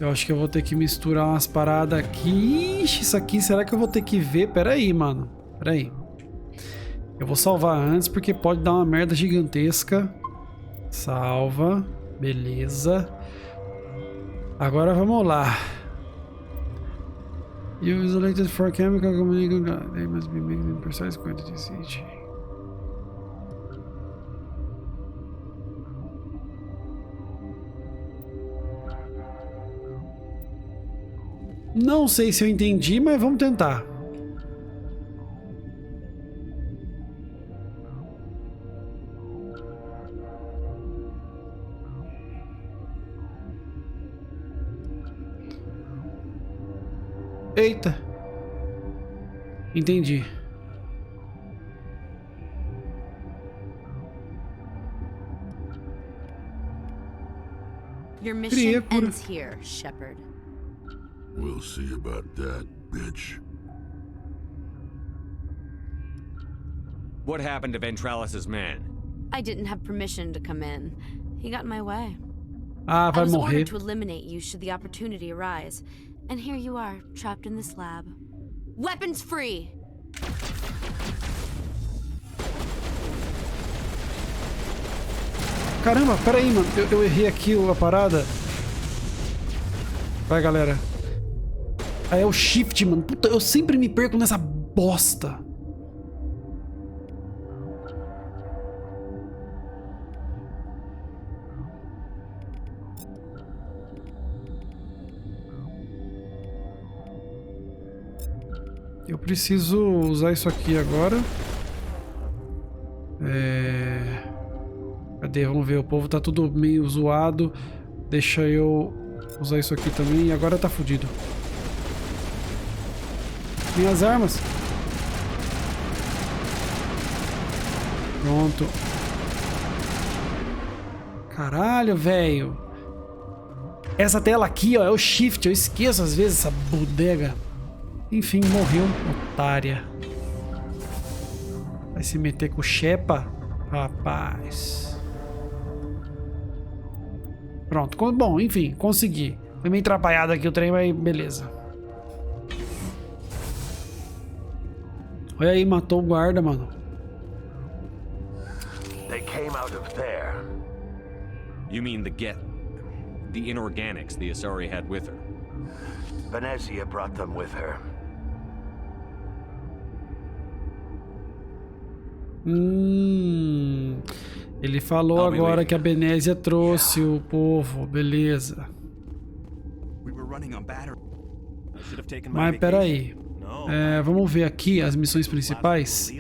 [SPEAKER 1] Eu acho que eu vou ter que misturar umas paradas aqui. Ixi, isso aqui, será que eu vou ter que ver? Pera aí, mano. Pera aí. Eu vou salvar antes porque pode dar uma merda gigantesca. Salva. Beleza. Agora vamos lá. You isolated for chemical communication. They must be mixed in precise quantities each. Não sei se eu entendi, mas vamos tentar. Eita. Entendi.
[SPEAKER 11] Your mission ends here, Shepard.
[SPEAKER 6] We'll see about that, bitch.
[SPEAKER 3] What happened to Ventralis's man?
[SPEAKER 11] I didn't have permission to come in. He got in my way.
[SPEAKER 1] Ah, vai
[SPEAKER 11] I was
[SPEAKER 1] morrer.
[SPEAKER 11] ordered to eliminate you should the opportunity arise. And here you are, trapped in this lab. Weapons free!
[SPEAKER 1] Caramba, peraí, mano. Eu errei aqui a parada. Vai, galera. Aí é o shift, mano. Puta, eu sempre me perco nessa bosta. Eu preciso usar isso aqui agora. Cadê? Vamos ver. O povo tá tudo meio zoado. Deixa eu usar isso aqui também. E agora tá fudido. Minhas armas. Pronto. Caralho, velho. Essa tela aqui, ó, é o shift. Eu esqueço às vezes essa bodega. Enfim, morreu, otária. Vai se meter com o Shepa? Rapaz. Pronto, bom, enfim, consegui. Foi meio atrapalhado aqui o trem, mas beleza. Olha aí, matou o guarda, mano.
[SPEAKER 13] They came out of there.
[SPEAKER 3] You mean the inorganics the Asari had with her?
[SPEAKER 13] Venezia brought them with her.
[SPEAKER 1] Ele falou agora que a Benésia trouxe o povo, beleza. Mas peraí, vamos ver aqui as missões principais.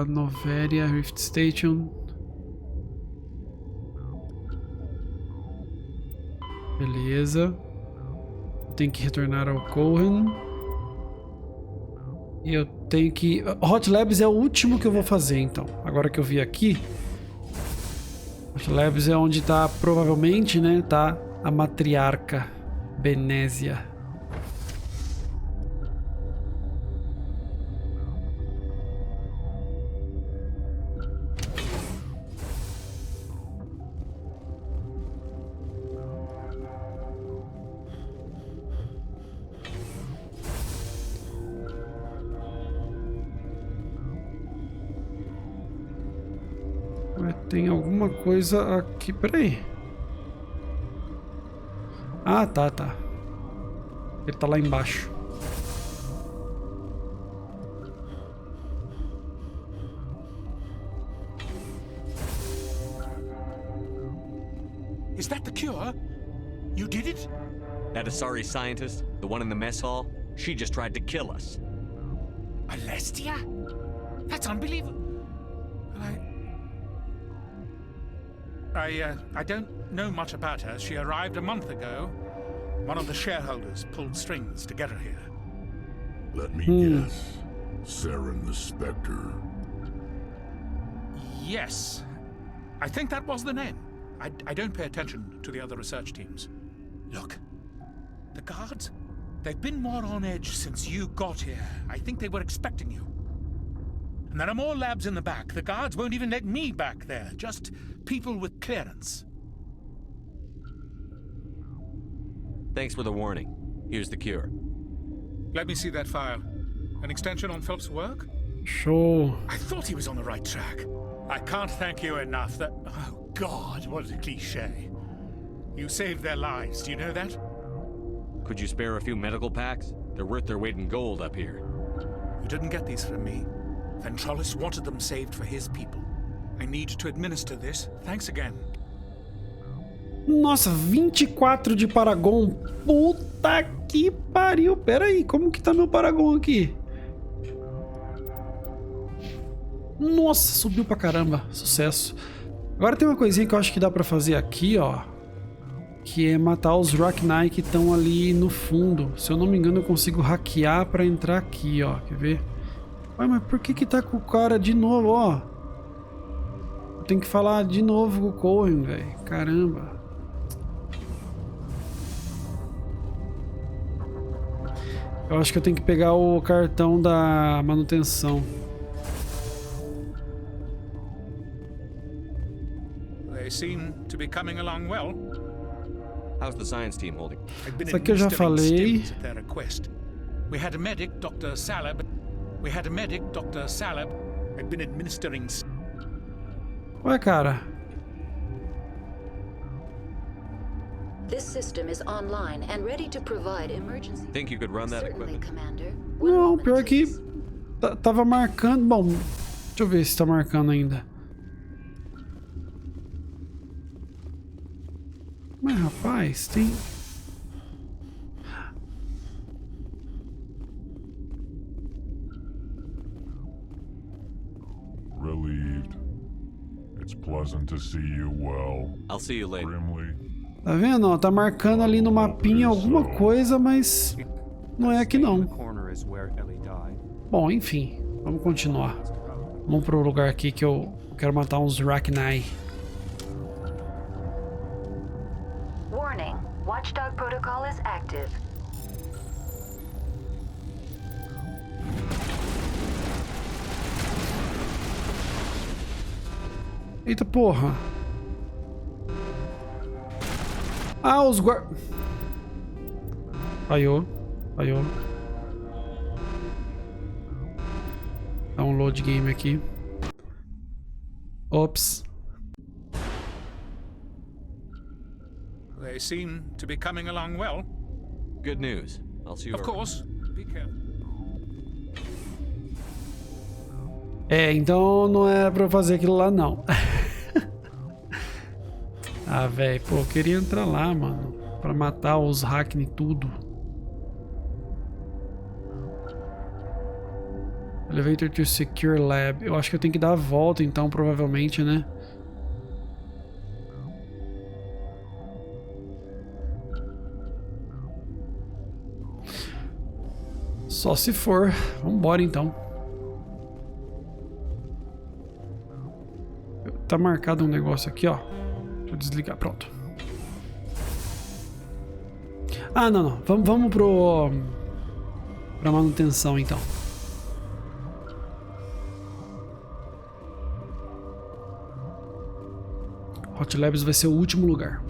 [SPEAKER 1] Noveria, Rift Station. Beleza. Tem que retornar ao Cohen. E eu tenho que... Hot Labs é o último que eu vou fazer, então. Agora que eu vi aqui. Hot Labs é onde tá, provavelmente, né? Tá a matriarca Benésia. Tem alguma coisa aqui. Peraí. Ah, tá. Ele tá lá embaixo.
[SPEAKER 12] Is that the cure? You did it?
[SPEAKER 3] That Asari scientist, the one in the mess hall, she just tried to kill us.
[SPEAKER 12] Alestia? That's unbelievable. I don't know much about her. She arrived a month ago. One of the shareholders pulled strings to get her here.
[SPEAKER 6] Let me guess. Saren the Spectre.
[SPEAKER 12] Yes. I think that was the name. I don't pay attention to the other research teams. Look. The guards? They've been more on edge since you got here. I think they were expecting you. And there are more labs in the back. The guards won't even let me back there. Just people with clearance.
[SPEAKER 3] Thanks for the warning. Here's the cure.
[SPEAKER 12] Let me see that file. An extension on Phelps' work?
[SPEAKER 1] Show.
[SPEAKER 12] I thought he was on the right track. I can't thank you enough that... Oh, God, what a cliché. You saved their lives, do you know that?
[SPEAKER 3] Could you spare a few medical packs? They're worth their weight in gold up here.
[SPEAKER 12] You didn't get these from me. Ventralis wanted them saved for his people. I need to administer this. Thanks again.
[SPEAKER 1] Nossa, 24 de Paragon. Puta que pariu. Pera aí, como que tá meu Paragon aqui? Nossa, subiu pra caramba. Sucesso. Agora tem uma coisinha que eu acho que dá pra fazer aqui, ó. Que é matar os Rocknai que estão ali no fundo. Se eu não me engano, eu consigo hackear pra entrar aqui, ó. Quer ver? Ué, mas por que que tá com o cara de novo, ó? tenho que falar de novo com o Cohen, velho. Caramba. Eu acho que eu tenho que pegar o cartão da manutenção.
[SPEAKER 12] They seem to be coming along well.
[SPEAKER 3] How's the science team holding?
[SPEAKER 1] Isso aqui eu já falei.
[SPEAKER 12] We had a medic, Dr. Salab. Had been administering.
[SPEAKER 1] Ué, cara.
[SPEAKER 2] This system is online and ready to provide emergency.
[SPEAKER 3] Think you could run that
[SPEAKER 2] Certainly,
[SPEAKER 3] equipment?
[SPEAKER 2] Commander.
[SPEAKER 1] Não, pior que tava marcando. Bom, deixa eu ver se tá marcando ainda. Mas rapaz, tem.
[SPEAKER 6] Relieved. It's pleasant to see you well.
[SPEAKER 3] I'll see you later.
[SPEAKER 6] Grimly.
[SPEAKER 1] Tá vendo? Ó, tá marcando ali no mapinha alguma coisa, mas não é aqui não. Bom, enfim, vamos continuar. Vamos pro lugar aqui que eu quero matar uns Rachni.
[SPEAKER 2] Warning, Watchdog protocol is active.
[SPEAKER 1] Eita porra. Ah, os guard... Falhou. Falhou. Dá um load game aqui. Ops.
[SPEAKER 12] They seem to be coming along well.
[SPEAKER 3] Good news. I'll see you
[SPEAKER 12] Of course. Be careful.
[SPEAKER 1] É, então não era pra eu fazer aquilo lá, não. Ah, velho, pô, eu queria entrar lá, mano, pra matar os Hackney tudo. Elevator to Secure Lab. Eu acho que eu tenho que dar a volta, então, provavelmente, né? Só se for. Vambora, então. Tá marcado um negócio aqui, ó. Deixa eu desligar, pronto. Ah, não, não. Vamos pra manutenção, então. Hot Labs vai ser o último lugar.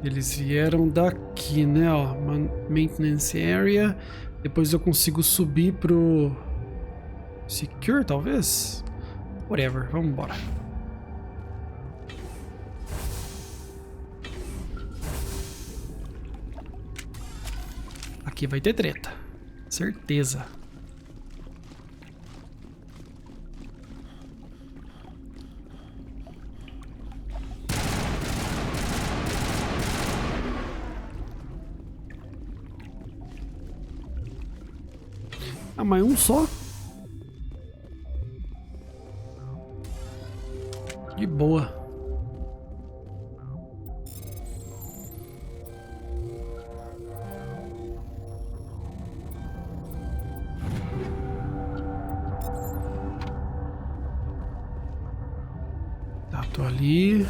[SPEAKER 1] Eles vieram daqui, né, ó, Maintenance Area. Depois eu consigo subir pro Secure, talvez? Whatever, vamos embora. Aqui vai ter treta, certeza. Ah, mas um só? De boa. Tá, tô ali.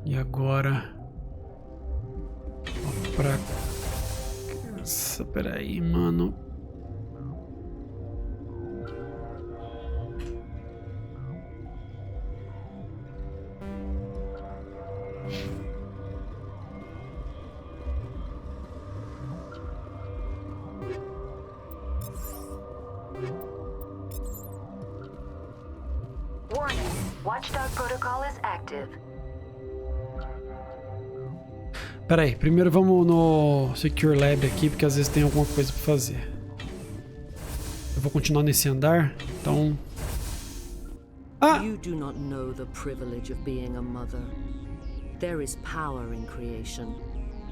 [SPEAKER 1] E agora... pra... Nossa, peraí, mano.
[SPEAKER 2] Warning, Watchdog protocol is active.
[SPEAKER 1] Pera aí, primeiro vamos no Secure Lab aqui, porque às vezes tem alguma coisa pra fazer. Eu vou continuar nesse andar, então... Ah!
[SPEAKER 15] You do not know the privilege of being a mother. There is power in creation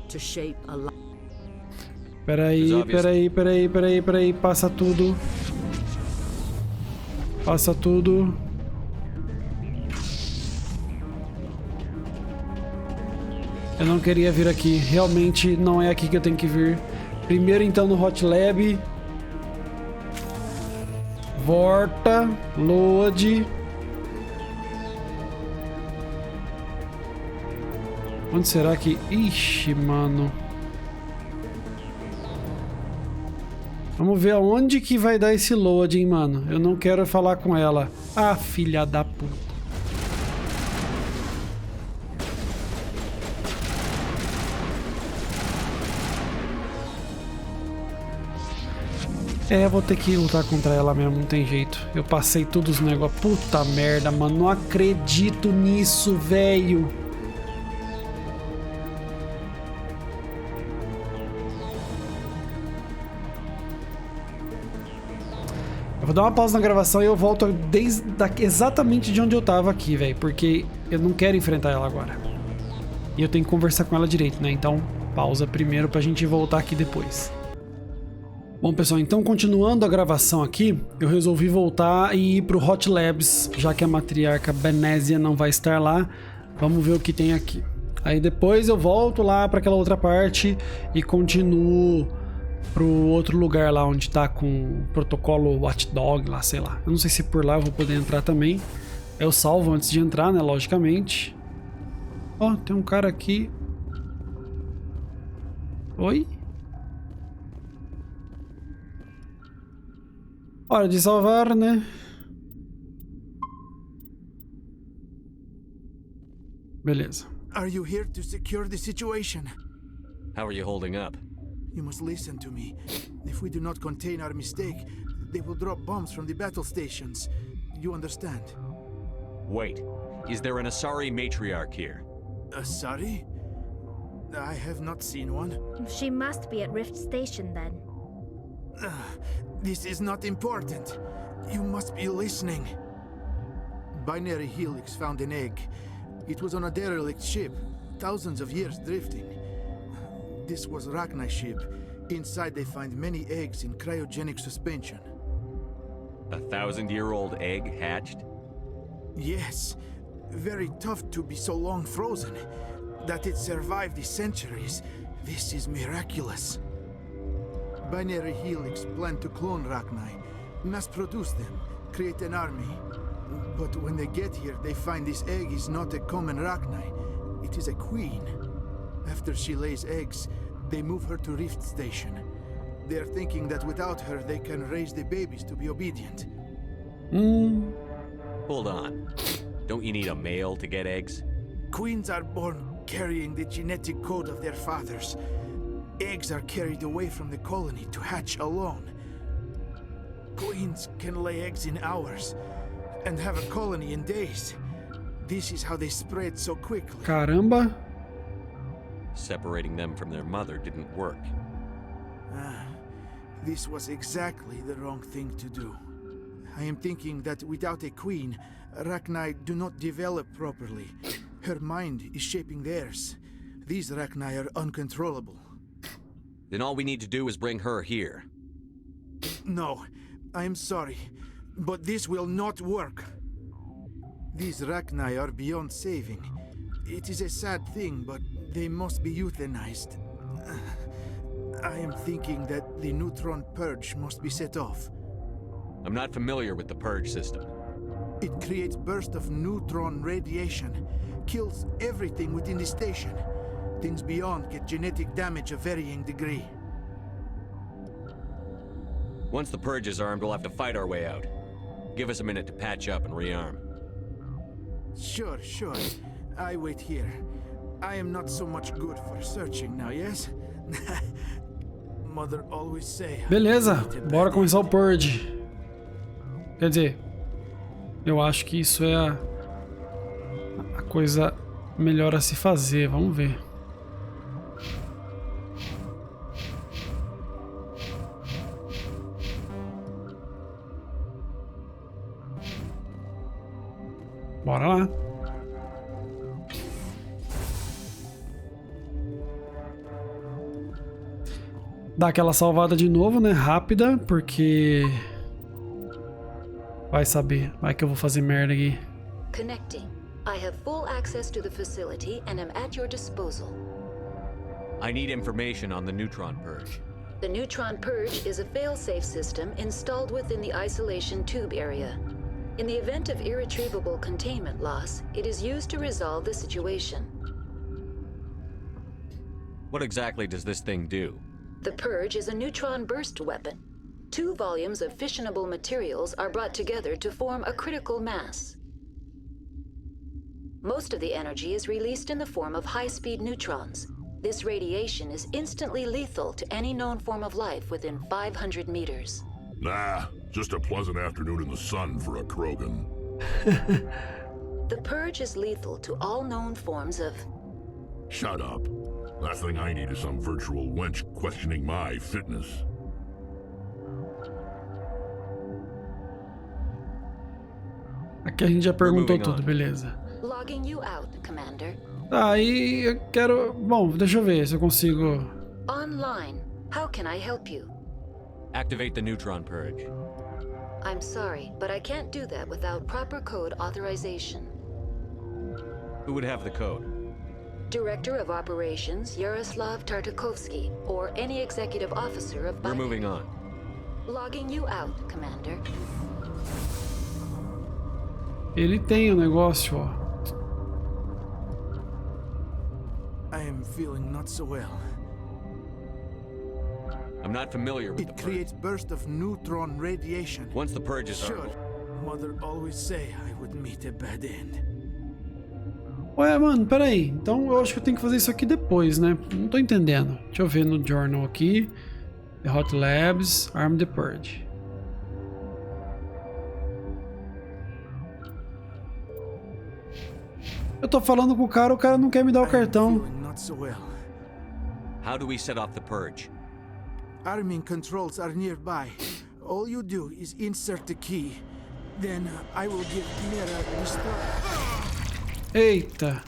[SPEAKER 15] to shape a life.
[SPEAKER 1] Peraí. Passa tudo. Passa tudo. Eu não queria vir aqui. Realmente não é aqui que eu tenho que vir. Primeiro então no Hot Lab. Volta. Load. Onde será que... Ixi, mano. Vamos ver aonde que vai dar esse load, hein, mano. Eu não quero falar com ela. Ah, filha da puta. É, vou ter que lutar contra ela mesmo, não tem jeito. Eu passei todos os negócios. Puta merda, mano. Não acredito nisso, velho. Vou dar uma pausa na gravação e eu volto exatamente de onde eu tava aqui, velho. Porque eu não quero enfrentar ela agora. E eu tenho que conversar com ela direito, né? Então, pausa primeiro pra gente voltar aqui depois. Bom, pessoal, então continuando a gravação aqui, eu resolvi voltar e ir pro Hot Labs, já que a matriarca Benésia não vai estar lá. Vamos ver o que tem aqui. Aí depois eu volto lá pra aquela outra parte e continuo pro outro lugar lá onde tá com o protocolo Watchdog lá, sei lá. Eu não sei se por lá eu vou poder entrar também. Eu salvo antes de entrar, né, logicamente. Ó, tem um cara aqui. Oi? Hora de salvar, né? Beleza.
[SPEAKER 16] Are you here to secure the situation?
[SPEAKER 3] How are you holding up?
[SPEAKER 16] You must listen to me. If we do not contain our mistake, they will drop bombs from the battle stations. You understand?
[SPEAKER 3] Wait, is there an Asari matriarch here?
[SPEAKER 16] Asari? I have not seen one.
[SPEAKER 5] She must be at Rift Station then.
[SPEAKER 16] This is not important. You must be listening. Binary Helix found an egg. It was on a derelict ship, thousands of years drifting. This was Rachni's ship. Inside they find many eggs in cryogenic suspension.
[SPEAKER 3] 1,000-year-old egg hatched?
[SPEAKER 16] Yes. Very tough to be so long frozen. That it survived the centuries. This is miraculous. Binary Helix planned to clone Rachni, mass-produce them, create an army. But when they get here, they find this egg is not a common Rachni. It is a queen. After she lays eggs, they move her to Rift Station. They are thinking that without her, they can raise the babies to be obedient.
[SPEAKER 3] Hold on. Don't you need a male to get eggs?
[SPEAKER 16] Queens are born carrying the genetic code of their fathers. Eggs are carried away from the colony to hatch alone. Queens can lay eggs in hours and have a colony in days. This is how they spread so quickly.
[SPEAKER 1] Caramba.
[SPEAKER 3] Separating them from their mother didn't work.
[SPEAKER 16] This was exactly the wrong thing to do. I am thinking that without a queen, Rachni do not develop properly. Her mind is shaping theirs. These Rachni are uncontrollable.
[SPEAKER 3] Then all we need to do is bring her here.
[SPEAKER 16] No, I am sorry, but this will not work. These Rachni are beyond saving. It is a sad thing, but they must be euthanized. I am thinking that the neutron purge must be set off.
[SPEAKER 3] I'm not familiar with the purge system.
[SPEAKER 16] It creates bursts of neutron radiation, kills everything within the station. Things beyond get genetic damage of varying degree.
[SPEAKER 3] Once the purge is armed, we'll have to fight our way out. Give us a minute to patch up and rearm.
[SPEAKER 16] Sure. I wait here. I am not so much good for searching now, yes? Mother always say.
[SPEAKER 1] Beleza, bora começar o purge. Quer dizer, eu acho que isso é a coisa melhor a se fazer. Vamos ver. Bora lá. dar aquela salvada de novo, né? Rápida, porque... vai saber. Vai que eu vou fazer merda aqui.
[SPEAKER 2] Connecting. I have full access to the facility and am at your disposal.
[SPEAKER 3] I need information on the neutron purge.
[SPEAKER 2] The neutron purge is a fail-safe system installed within the isolation tube area. In the event of irretrievable containment loss, it is used to resolve the situation.
[SPEAKER 3] What exactly does this thing do?
[SPEAKER 2] The purge is a neutron burst weapon. 2 volumes of fissionable materials are brought together to form a critical mass. Most of the energy is released in the form of high-speed neutrons. This radiation is instantly lethal to any known form of life within 500 meters.
[SPEAKER 6] Nah, just a pleasant afternoon in the sun for a Krogan.
[SPEAKER 2] The purge is lethal to all known forms of...
[SPEAKER 6] Shut up. Last thing I need is some virtual wench questioning my fitness.
[SPEAKER 1] Aqui a gente já perguntou tudo, beleza.
[SPEAKER 2] Logging you out, Commander.
[SPEAKER 1] Aí eu quero... Bom, deixa eu ver se eu consigo...
[SPEAKER 2] Online. How can I help you?
[SPEAKER 3] Activate the neutron purge.
[SPEAKER 2] I'm sorry, but I can't do that without proper code authorization.
[SPEAKER 3] Who would have the code?
[SPEAKER 2] Director of Operations Yaroslav Tartakovsky, or any executive officer of...
[SPEAKER 3] We're moving on.
[SPEAKER 2] Logging you out, Commander.
[SPEAKER 1] Ele tem o negócio, ó.
[SPEAKER 16] I am feeling not so well.
[SPEAKER 3] I'm not familiar with
[SPEAKER 16] it creates burst of neutron radiation.
[SPEAKER 3] Once the purge is
[SPEAKER 16] sure. Mother always say I would meet a bad end.
[SPEAKER 1] Ué, mano, peraí. Então eu acho que eu tenho que fazer isso aqui depois, né? Não tô entendendo. Deixa eu ver no journal aqui. The Hot Labs, Arm the Purge. Eu tô falando com o cara não quer me dar o cartão.
[SPEAKER 3] How do we set off the purge?
[SPEAKER 16] Arming controls are nearby. All you do is insert the key. Then I will give Mira the
[SPEAKER 1] Eita.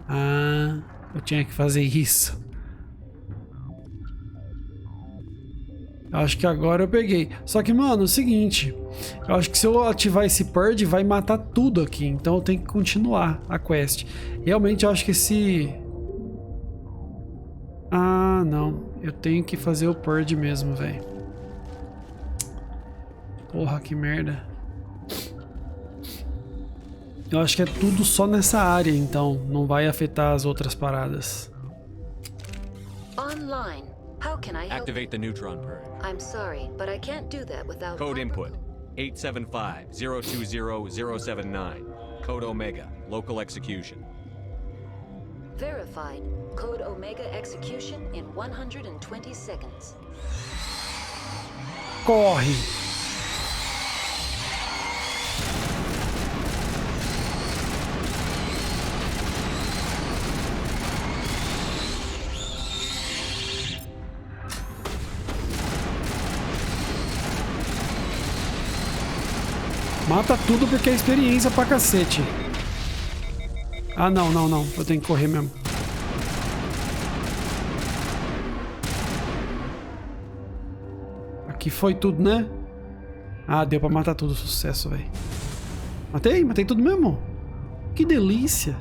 [SPEAKER 1] Ah, eu tinha que fazer isso. Eu acho que agora eu peguei. Só que, mano, é o seguinte. Eu acho que se eu ativar esse purge, vai matar tudo aqui. Então eu tenho que continuar a quest. Realmente eu acho que esse... Ah, não. Eu tenho que fazer o purge mesmo, velho. Porra, que merda. Eu acho que é tudo só nessa área, então. Não vai afetar as outras paradas.
[SPEAKER 2] Online. How can I help?
[SPEAKER 3] Activate the neutron purge.
[SPEAKER 2] I'm sorry, but I can't do that without...
[SPEAKER 3] Code input. 875-020-079. Code Omega. Local execution.
[SPEAKER 2] Verified. Code Omega execution in 120 seconds.
[SPEAKER 1] Corre! Mata tudo porque é experiência pra cacete. Ah, não. Eu tenho que correr mesmo. Aqui foi tudo, né? Ah, deu pra matar tudo. Sucesso, velho. Matei tudo mesmo. Que delícia.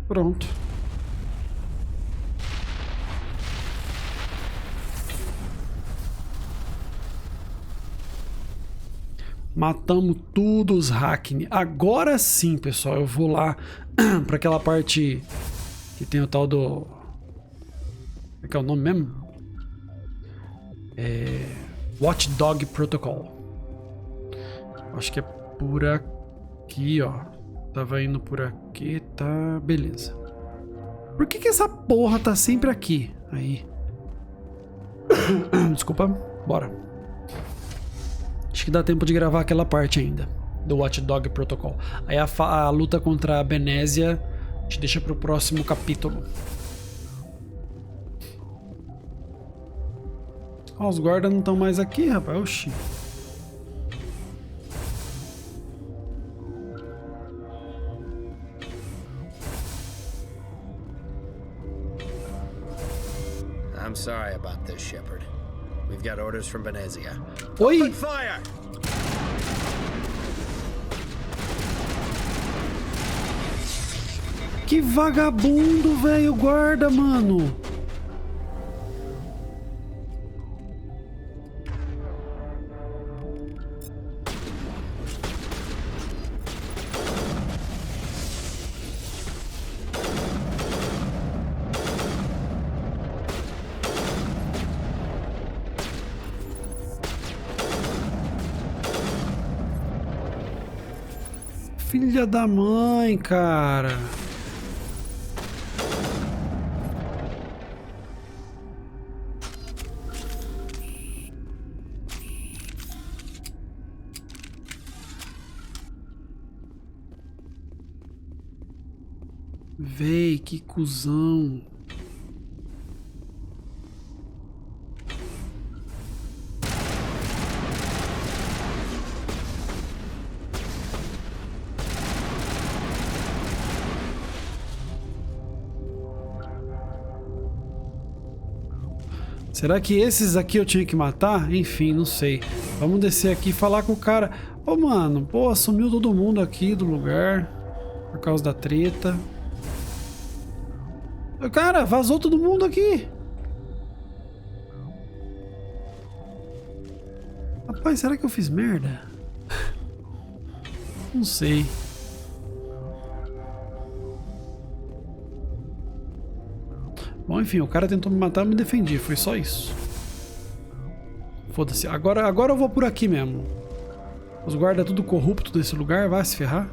[SPEAKER 1] Pronto. Matamos todos os Hackney. Agora sim, pessoal, eu vou lá para aquela parte que tem o tal do... Como é que é o nome mesmo? Watchdog Protocol. Acho que é por aqui, ó. Tava indo por aqui, tá... Beleza. Por que essa porra tá sempre aqui? Aí. Desculpa, bora. Acho que dá tempo de gravar aquela parte ainda. do Watchdog Protocol. Aí a luta contra a Benésia a gente deixa pro próximo capítulo. Ó, os guardas não estão mais aqui, rapaz. Oxi.
[SPEAKER 7] I'm sorry about this, Shepard. We've got orders from Venezia.
[SPEAKER 1] Oi!
[SPEAKER 7] Open fire!
[SPEAKER 1] Que vagabundo, velho, guarda, mano. Filha da mãe, cara. Véi, que cuzão. Será que esses aqui eu tinha que matar? Enfim, não sei. Vamos descer aqui e falar com o cara. Ô, mano, pô, sumiu todo mundo aqui do lugar por causa da treta. Cara, vazou todo mundo aqui. Rapaz, será que eu fiz merda? Não sei. Bom, enfim, o cara tentou me matar, eu me defendi, foi só isso. Foda-se, agora eu vou por aqui mesmo. Os guardas tudo corrupto desse lugar, vai se ferrar.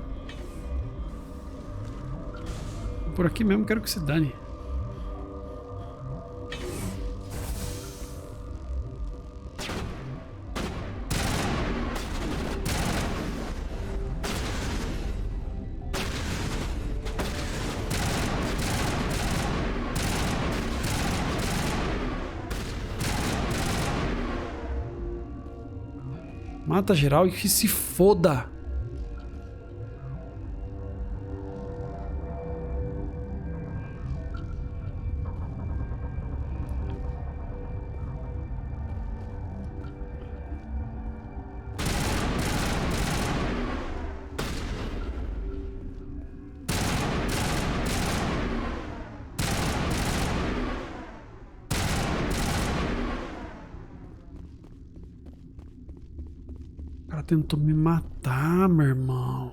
[SPEAKER 1] Por aqui mesmo, quero que se dane. Mata geral e que se foda. O cara tentou me matar, meu irmão.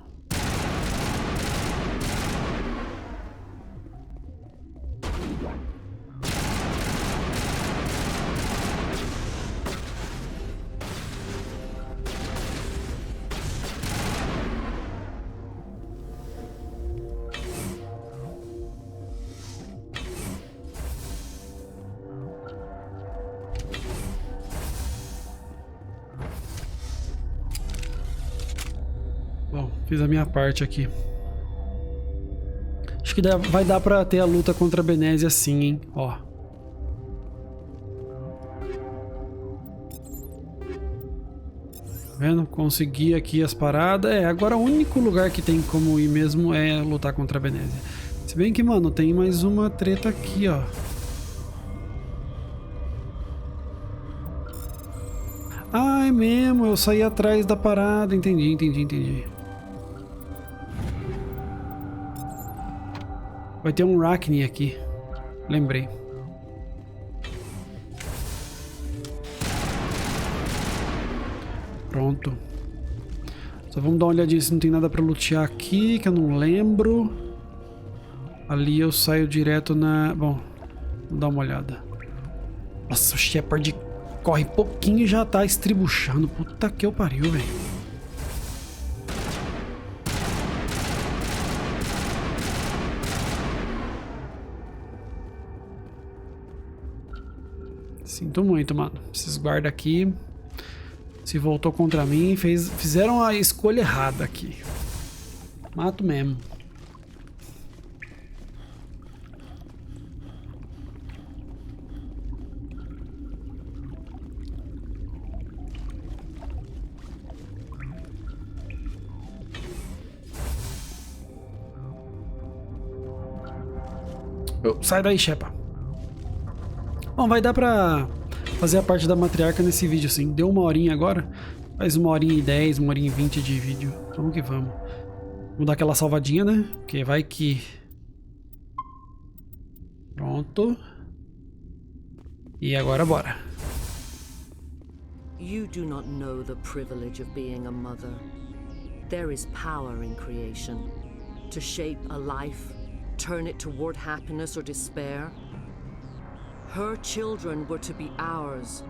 [SPEAKER 1] Bom, fiz a minha parte aqui. Acho que vai dar pra ter a luta contra a Benésia sim, hein? Ó. Vendo? Consegui aqui as paradas. É, agora o único lugar que tem como ir mesmo é lutar contra a Benésia. Se bem que, mano, tem mais uma treta aqui, ó. Ah, é mesmo, eu saí atrás da parada. Entendi. Vai ter um Rachni aqui. Lembrei. Pronto. Só vamos dar uma olhadinha se não tem nada pra lutear aqui, que eu não lembro. Ali eu saio direto na... Bom, vamos dar uma olhada. Nossa, o Shepard corre pouquinho e já tá estribuchando. Puta que eu pariu, velho. Sinto muito, mano. Esses guardas aqui... Se voltou contra mim, fizeram a escolha errada aqui. Mato mesmo. Sai daí, Shepa. Bom, vai dar pra fazer a parte da matriarca nesse vídeo, sim. Deu 1h agora. Faz 1h10, 1h20 de vídeo. Vamos que vamos. Vamos dar aquela salvadinha, né? Porque vai que... Pronto. E agora bora.
[SPEAKER 15] You do not know the privilege of being a mother. There is power in creation. To shape a life, turn it toward happiness or despair. Her children were to be ours,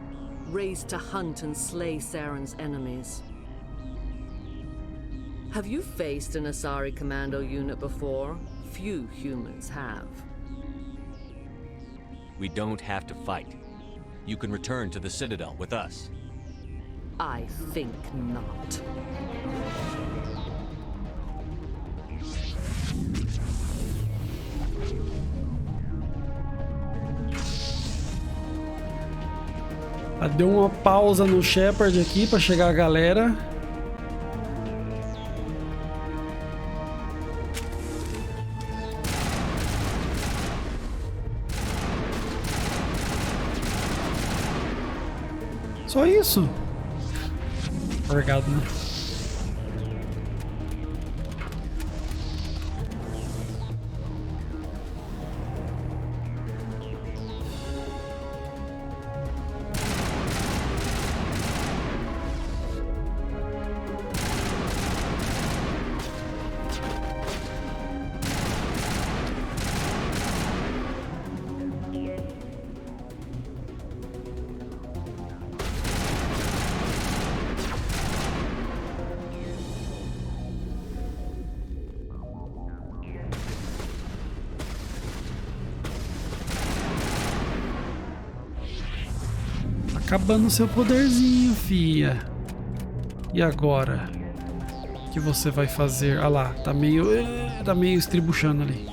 [SPEAKER 15] raised to hunt and slay Saren's enemies. Have you faced an Asari commando unit before? Few humans have.
[SPEAKER 3] We don't have to fight. You can return to the Citadel with us.
[SPEAKER 15] I think not.
[SPEAKER 1] Deu uma pausa no Shepard aqui para chegar a galera. Só isso. Obrigado, né? Acabando seu poderzinho, fia. E agora? O que você vai fazer? Ah lá, tá meio estribuchando ali.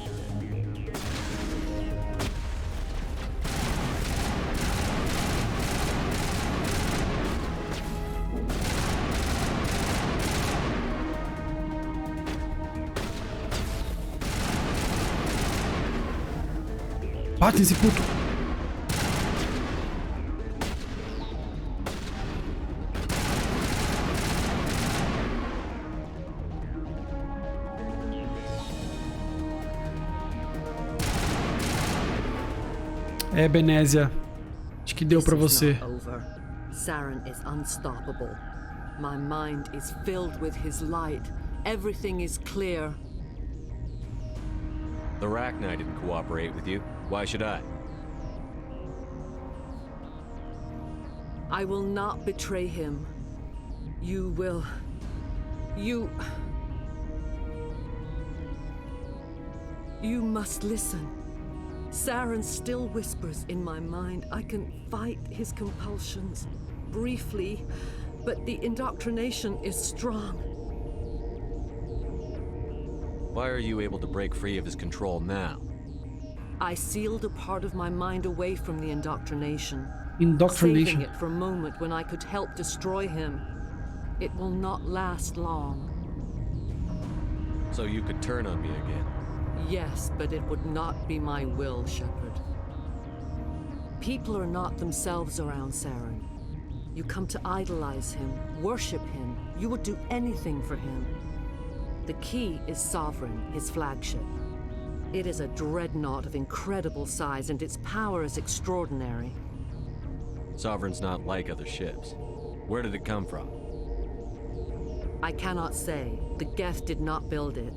[SPEAKER 1] Bate esse puto. É, Benézia. Acho que deu pra você.
[SPEAKER 15] Saren is unstoppable. My mind is filled with his light. Everything is clear.
[SPEAKER 3] The Rachni didn't cooperate with you. Why should I?
[SPEAKER 15] I will not betray him. You will... You must listen. Saren still whispers in my mind. I can fight his compulsions briefly, but the indoctrination is strong.
[SPEAKER 3] Why are you able to break free of his control now?
[SPEAKER 15] I sealed a part of my mind away from the indoctrination.
[SPEAKER 1] Indoctrination.
[SPEAKER 15] Saving it for a moment when I could help destroy him. It will not last long.
[SPEAKER 3] So you could turn on me again?
[SPEAKER 15] Yes, but it would not be my will, Shepard. People are not themselves around Saren. You come to idolize him, worship him. You would do anything for him. The key is Sovereign, his flagship. It is a dreadnought of incredible size, and its power is extraordinary.
[SPEAKER 3] Sovereign's not like other ships. Where did it come from?
[SPEAKER 15] I cannot say. The Geth did not build it.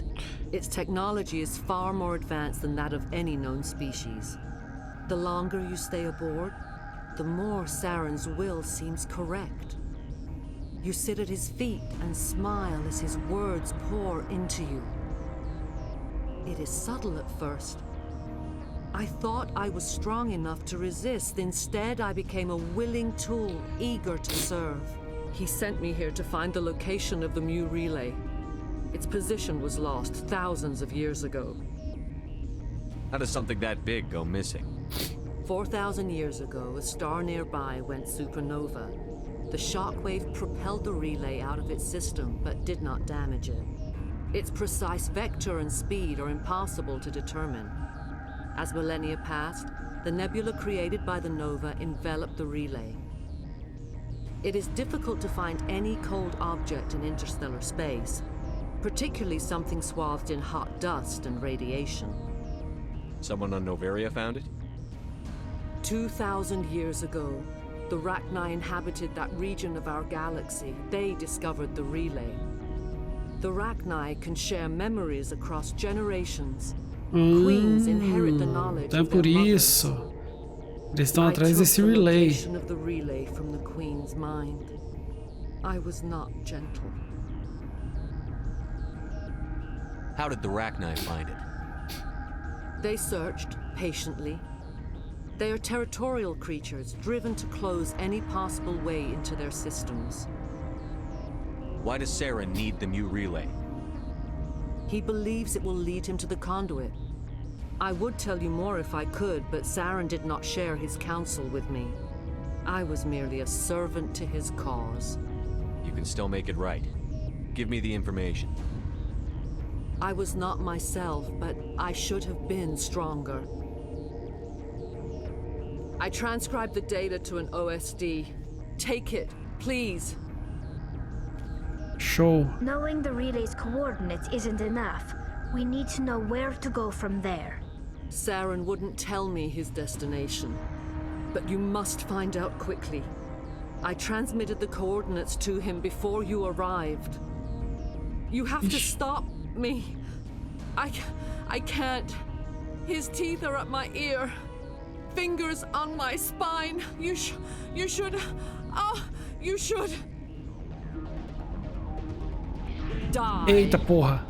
[SPEAKER 15] Its technology is far more advanced than that of any known species. The longer you stay aboard, the more Saren's will seems correct. You sit at his feet and smile as his words pour into you. It is subtle at first. I thought I was strong enough to resist. Instead, I became a willing tool, eager to serve. He sent me here to find the location of the Mu relay. Its position was lost thousands of years ago.
[SPEAKER 3] How does something that big go missing?
[SPEAKER 15] 4,000 years ago, a star nearby went supernova. The shockwave propelled the relay out of its system, but did not damage it. Its precise vector and speed are impossible to determine. As millennia passed, the nebula created by the nova enveloped the relay. It is difficult to find any cold object in interstellar space, particularly something swathed in hot dust and radiation.
[SPEAKER 3] Someone on Noveria found it?
[SPEAKER 15] 2,000 years ago, the Rachni inhabited that region of our galaxy. They discovered the relay. The Rachni can share memories across generations. Queens inherit the knowledge
[SPEAKER 1] Então é por isso. Eles estão atrás desse relay.
[SPEAKER 15] of the relay from the Queen's mind. I was not gentle.
[SPEAKER 14] How did the Rachni find it?
[SPEAKER 15] They searched patiently. They are territorial creatures driven to close any possible way into their systems.
[SPEAKER 14] Why does Sarah need the Mu relay?
[SPEAKER 15] He believes it will lead him to the conduit. I would tell you more if I could, but Saren did not share his counsel with me. I was merely a servant to his cause.
[SPEAKER 3] You can still make it right. Give me the information.
[SPEAKER 15] I was not myself, but I should have been stronger. I transcribed the data to an OSD. Take it, please.
[SPEAKER 1] Show.
[SPEAKER 5] Knowing the relay's coordinates isn't enough. We need to know where to go from there.
[SPEAKER 15] Saren wouldn't tell me his destination, but you must find out quickly. I transmitted the coordinates to him before you arrived. You have to stop me. I can't. His teeth are at my ear. Fingers on my spine. You should. You should. Die.
[SPEAKER 1] Eita porra.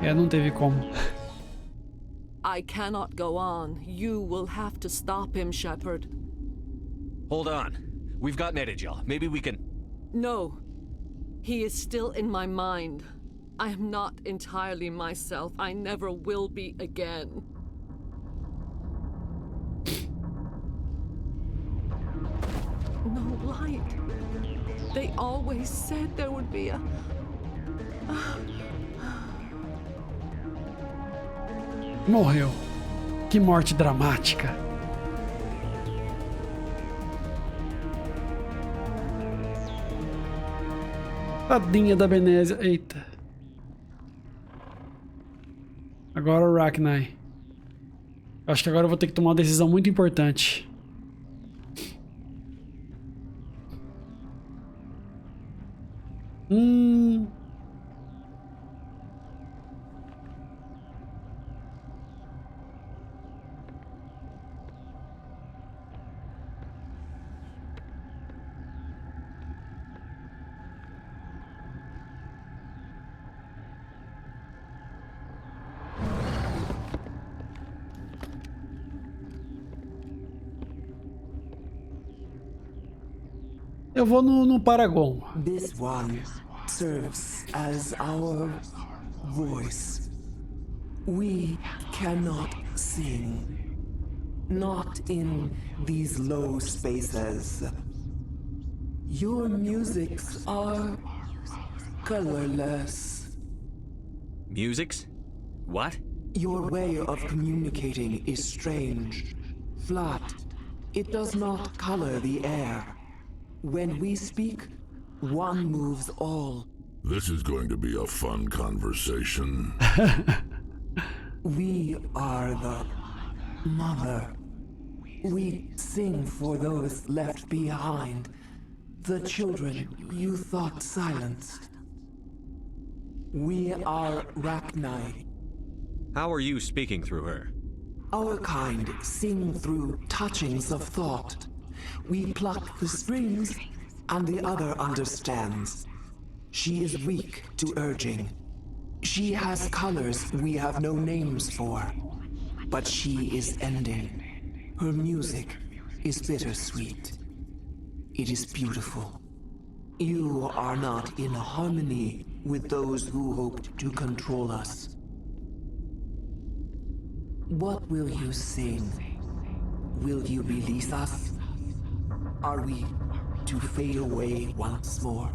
[SPEAKER 1] Não teve como.
[SPEAKER 15] I cannot go on. You will have to stop him, Shepard.
[SPEAKER 3] Hold on. We've got Netagel. Maybe we can...
[SPEAKER 15] No. He is still in my mind. I am not entirely myself. I never will be again. No light. They always said there would be a...
[SPEAKER 1] Morreu. Que morte dramática. Tadinha da Benésia. Eita. Agora o Rachni. Acho que agora eu vou ter que tomar uma decisão muito importante. Eu vou no Paragon.
[SPEAKER 17] This one serves as our voice. We cannot sing. Not in these low spaces. Your musics are colorless.
[SPEAKER 3] Musics? What?
[SPEAKER 17] Your way of communicating is strange. Flat. It does not color the air. When we speak, one moves all.
[SPEAKER 6] This is going to be a fun conversation.
[SPEAKER 17] We are the mother. We sing for those left behind. The children you thought silenced. We are Rachni.
[SPEAKER 3] How are you speaking through her?
[SPEAKER 17] Our kind sing through touchings of thought. We pluck the strings, and the other understands. She is weak to urging. She has colors we have no names for. But she is ending. Her music is bittersweet. It is beautiful. You are not in harmony with those who hoped to control us. What will you sing? Will you release us? Are we to fade away once more?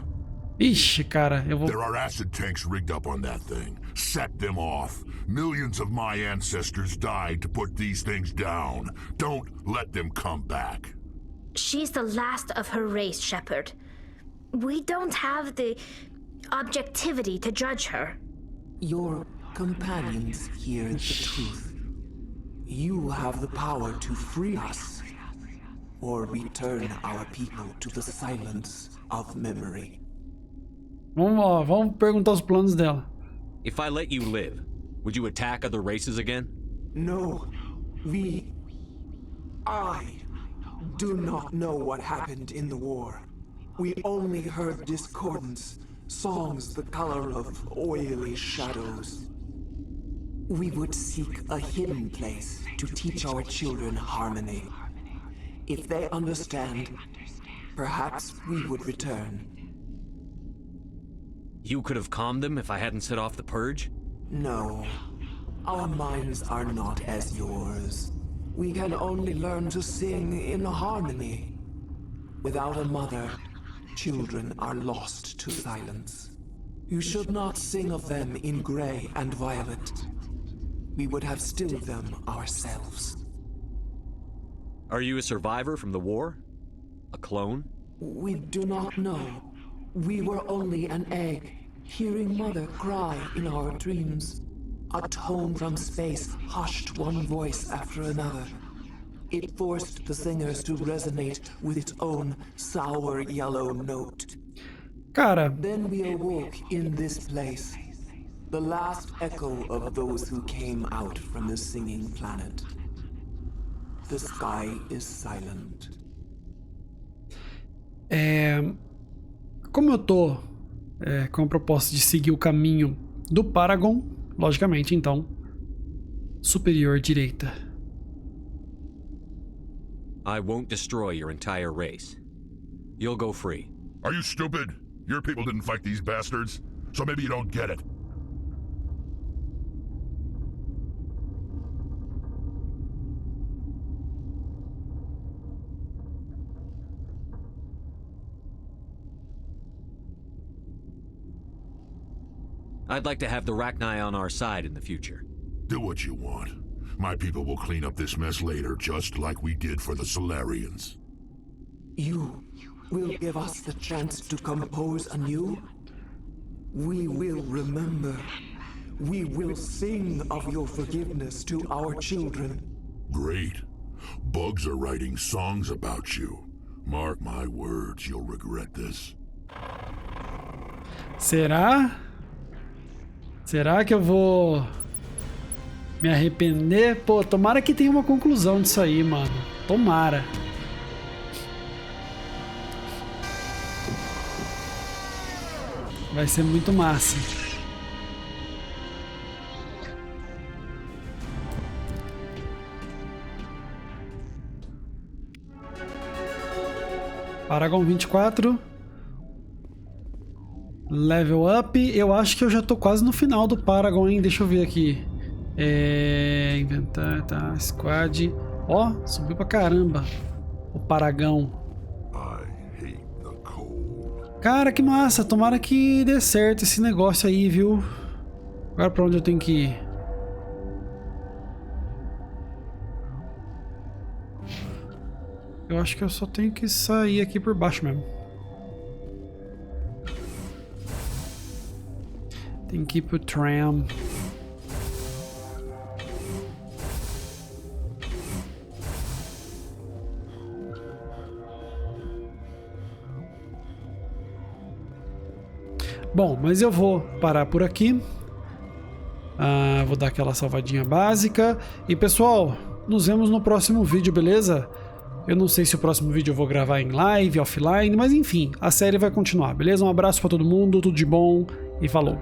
[SPEAKER 1] Ixi, cara, eu vou...
[SPEAKER 6] There are acid tanks rigged up on that thing. Set them off. Millions of my ancestors died to put these things down. Don't let them come back.
[SPEAKER 5] She's the last of her race, Shepard. We don't have the objectivity to judge her.
[SPEAKER 17] Your companions hear the truth. You have the power to free us, or return our people to the silence of memory.
[SPEAKER 1] Vamos lá, vamos perguntar os planos dela.
[SPEAKER 14] If I let you live, would you attack other races again?
[SPEAKER 17] No, I do not know what happened in the war. We only heard discordance, songs the color of oily shadows. We would seek a hidden place to teach our children harmony. If they understand, perhaps we would return.
[SPEAKER 14] You could have calmed them if I hadn't set off the purge?
[SPEAKER 17] No. Our minds are not as yours. We can only learn to sing in harmony. Without a mother, children are lost to silence. You should not sing of them in gray and violet. We would have stilled them ourselves.
[SPEAKER 14] Are you a survivor from the war? A clone?
[SPEAKER 17] We do not know. We were only an egg, hearing Mother cry in our dreams. A tone from space hushed one voice after another. It forced the singers to resonate with its own sour yellow note.
[SPEAKER 1] Cara.
[SPEAKER 17] Then we awoke in this place, the last echo of those who came out from the singing planet. The sky is silent.
[SPEAKER 1] Como eu tô com a proposta de seguir o caminho do Paragon, logicamente, então, superior direita.
[SPEAKER 14] I won't destroy your entire race. You'll go free.
[SPEAKER 6] Are you stupid? Your people didn't fight these bastards, so maybe you don't get it.
[SPEAKER 14] I'd like to have the Rachni on our side in the future.
[SPEAKER 6] Do what you want. My people will clean up this mess later, just like we did for the Solarians.
[SPEAKER 17] You will give us the chance to compose anew? We will remember. We will sing of your forgiveness to our children.
[SPEAKER 6] Great. Bugs are writing songs about you. Mark my words, you'll regret this.
[SPEAKER 1] Será? Será que eu vou me arrepender? Pô, tomara que tenha uma conclusão disso aí, mano. Tomara. Vai ser muito massa. Paragon 24. Level up. Eu acho que eu já tô quase no final do Paragon, hein? Deixa eu ver aqui. Inventar, tá. Squad. Ó, subiu pra caramba. O Paragão. Cara, que massa. Tomara que dê certo esse negócio aí, viu? Agora pra onde eu tenho que ir? Eu acho que eu só tenho que sair aqui por baixo mesmo. Tem que ir pro tram. Bom, mas eu vou parar por aqui. Vou dar aquela salvadinha básica. E pessoal, nos vemos no próximo vídeo, beleza? Eu não sei se o próximo vídeo eu vou gravar em live, offline, mas enfim, a série vai continuar, beleza? Um abraço pra todo mundo, tudo de bom e falou!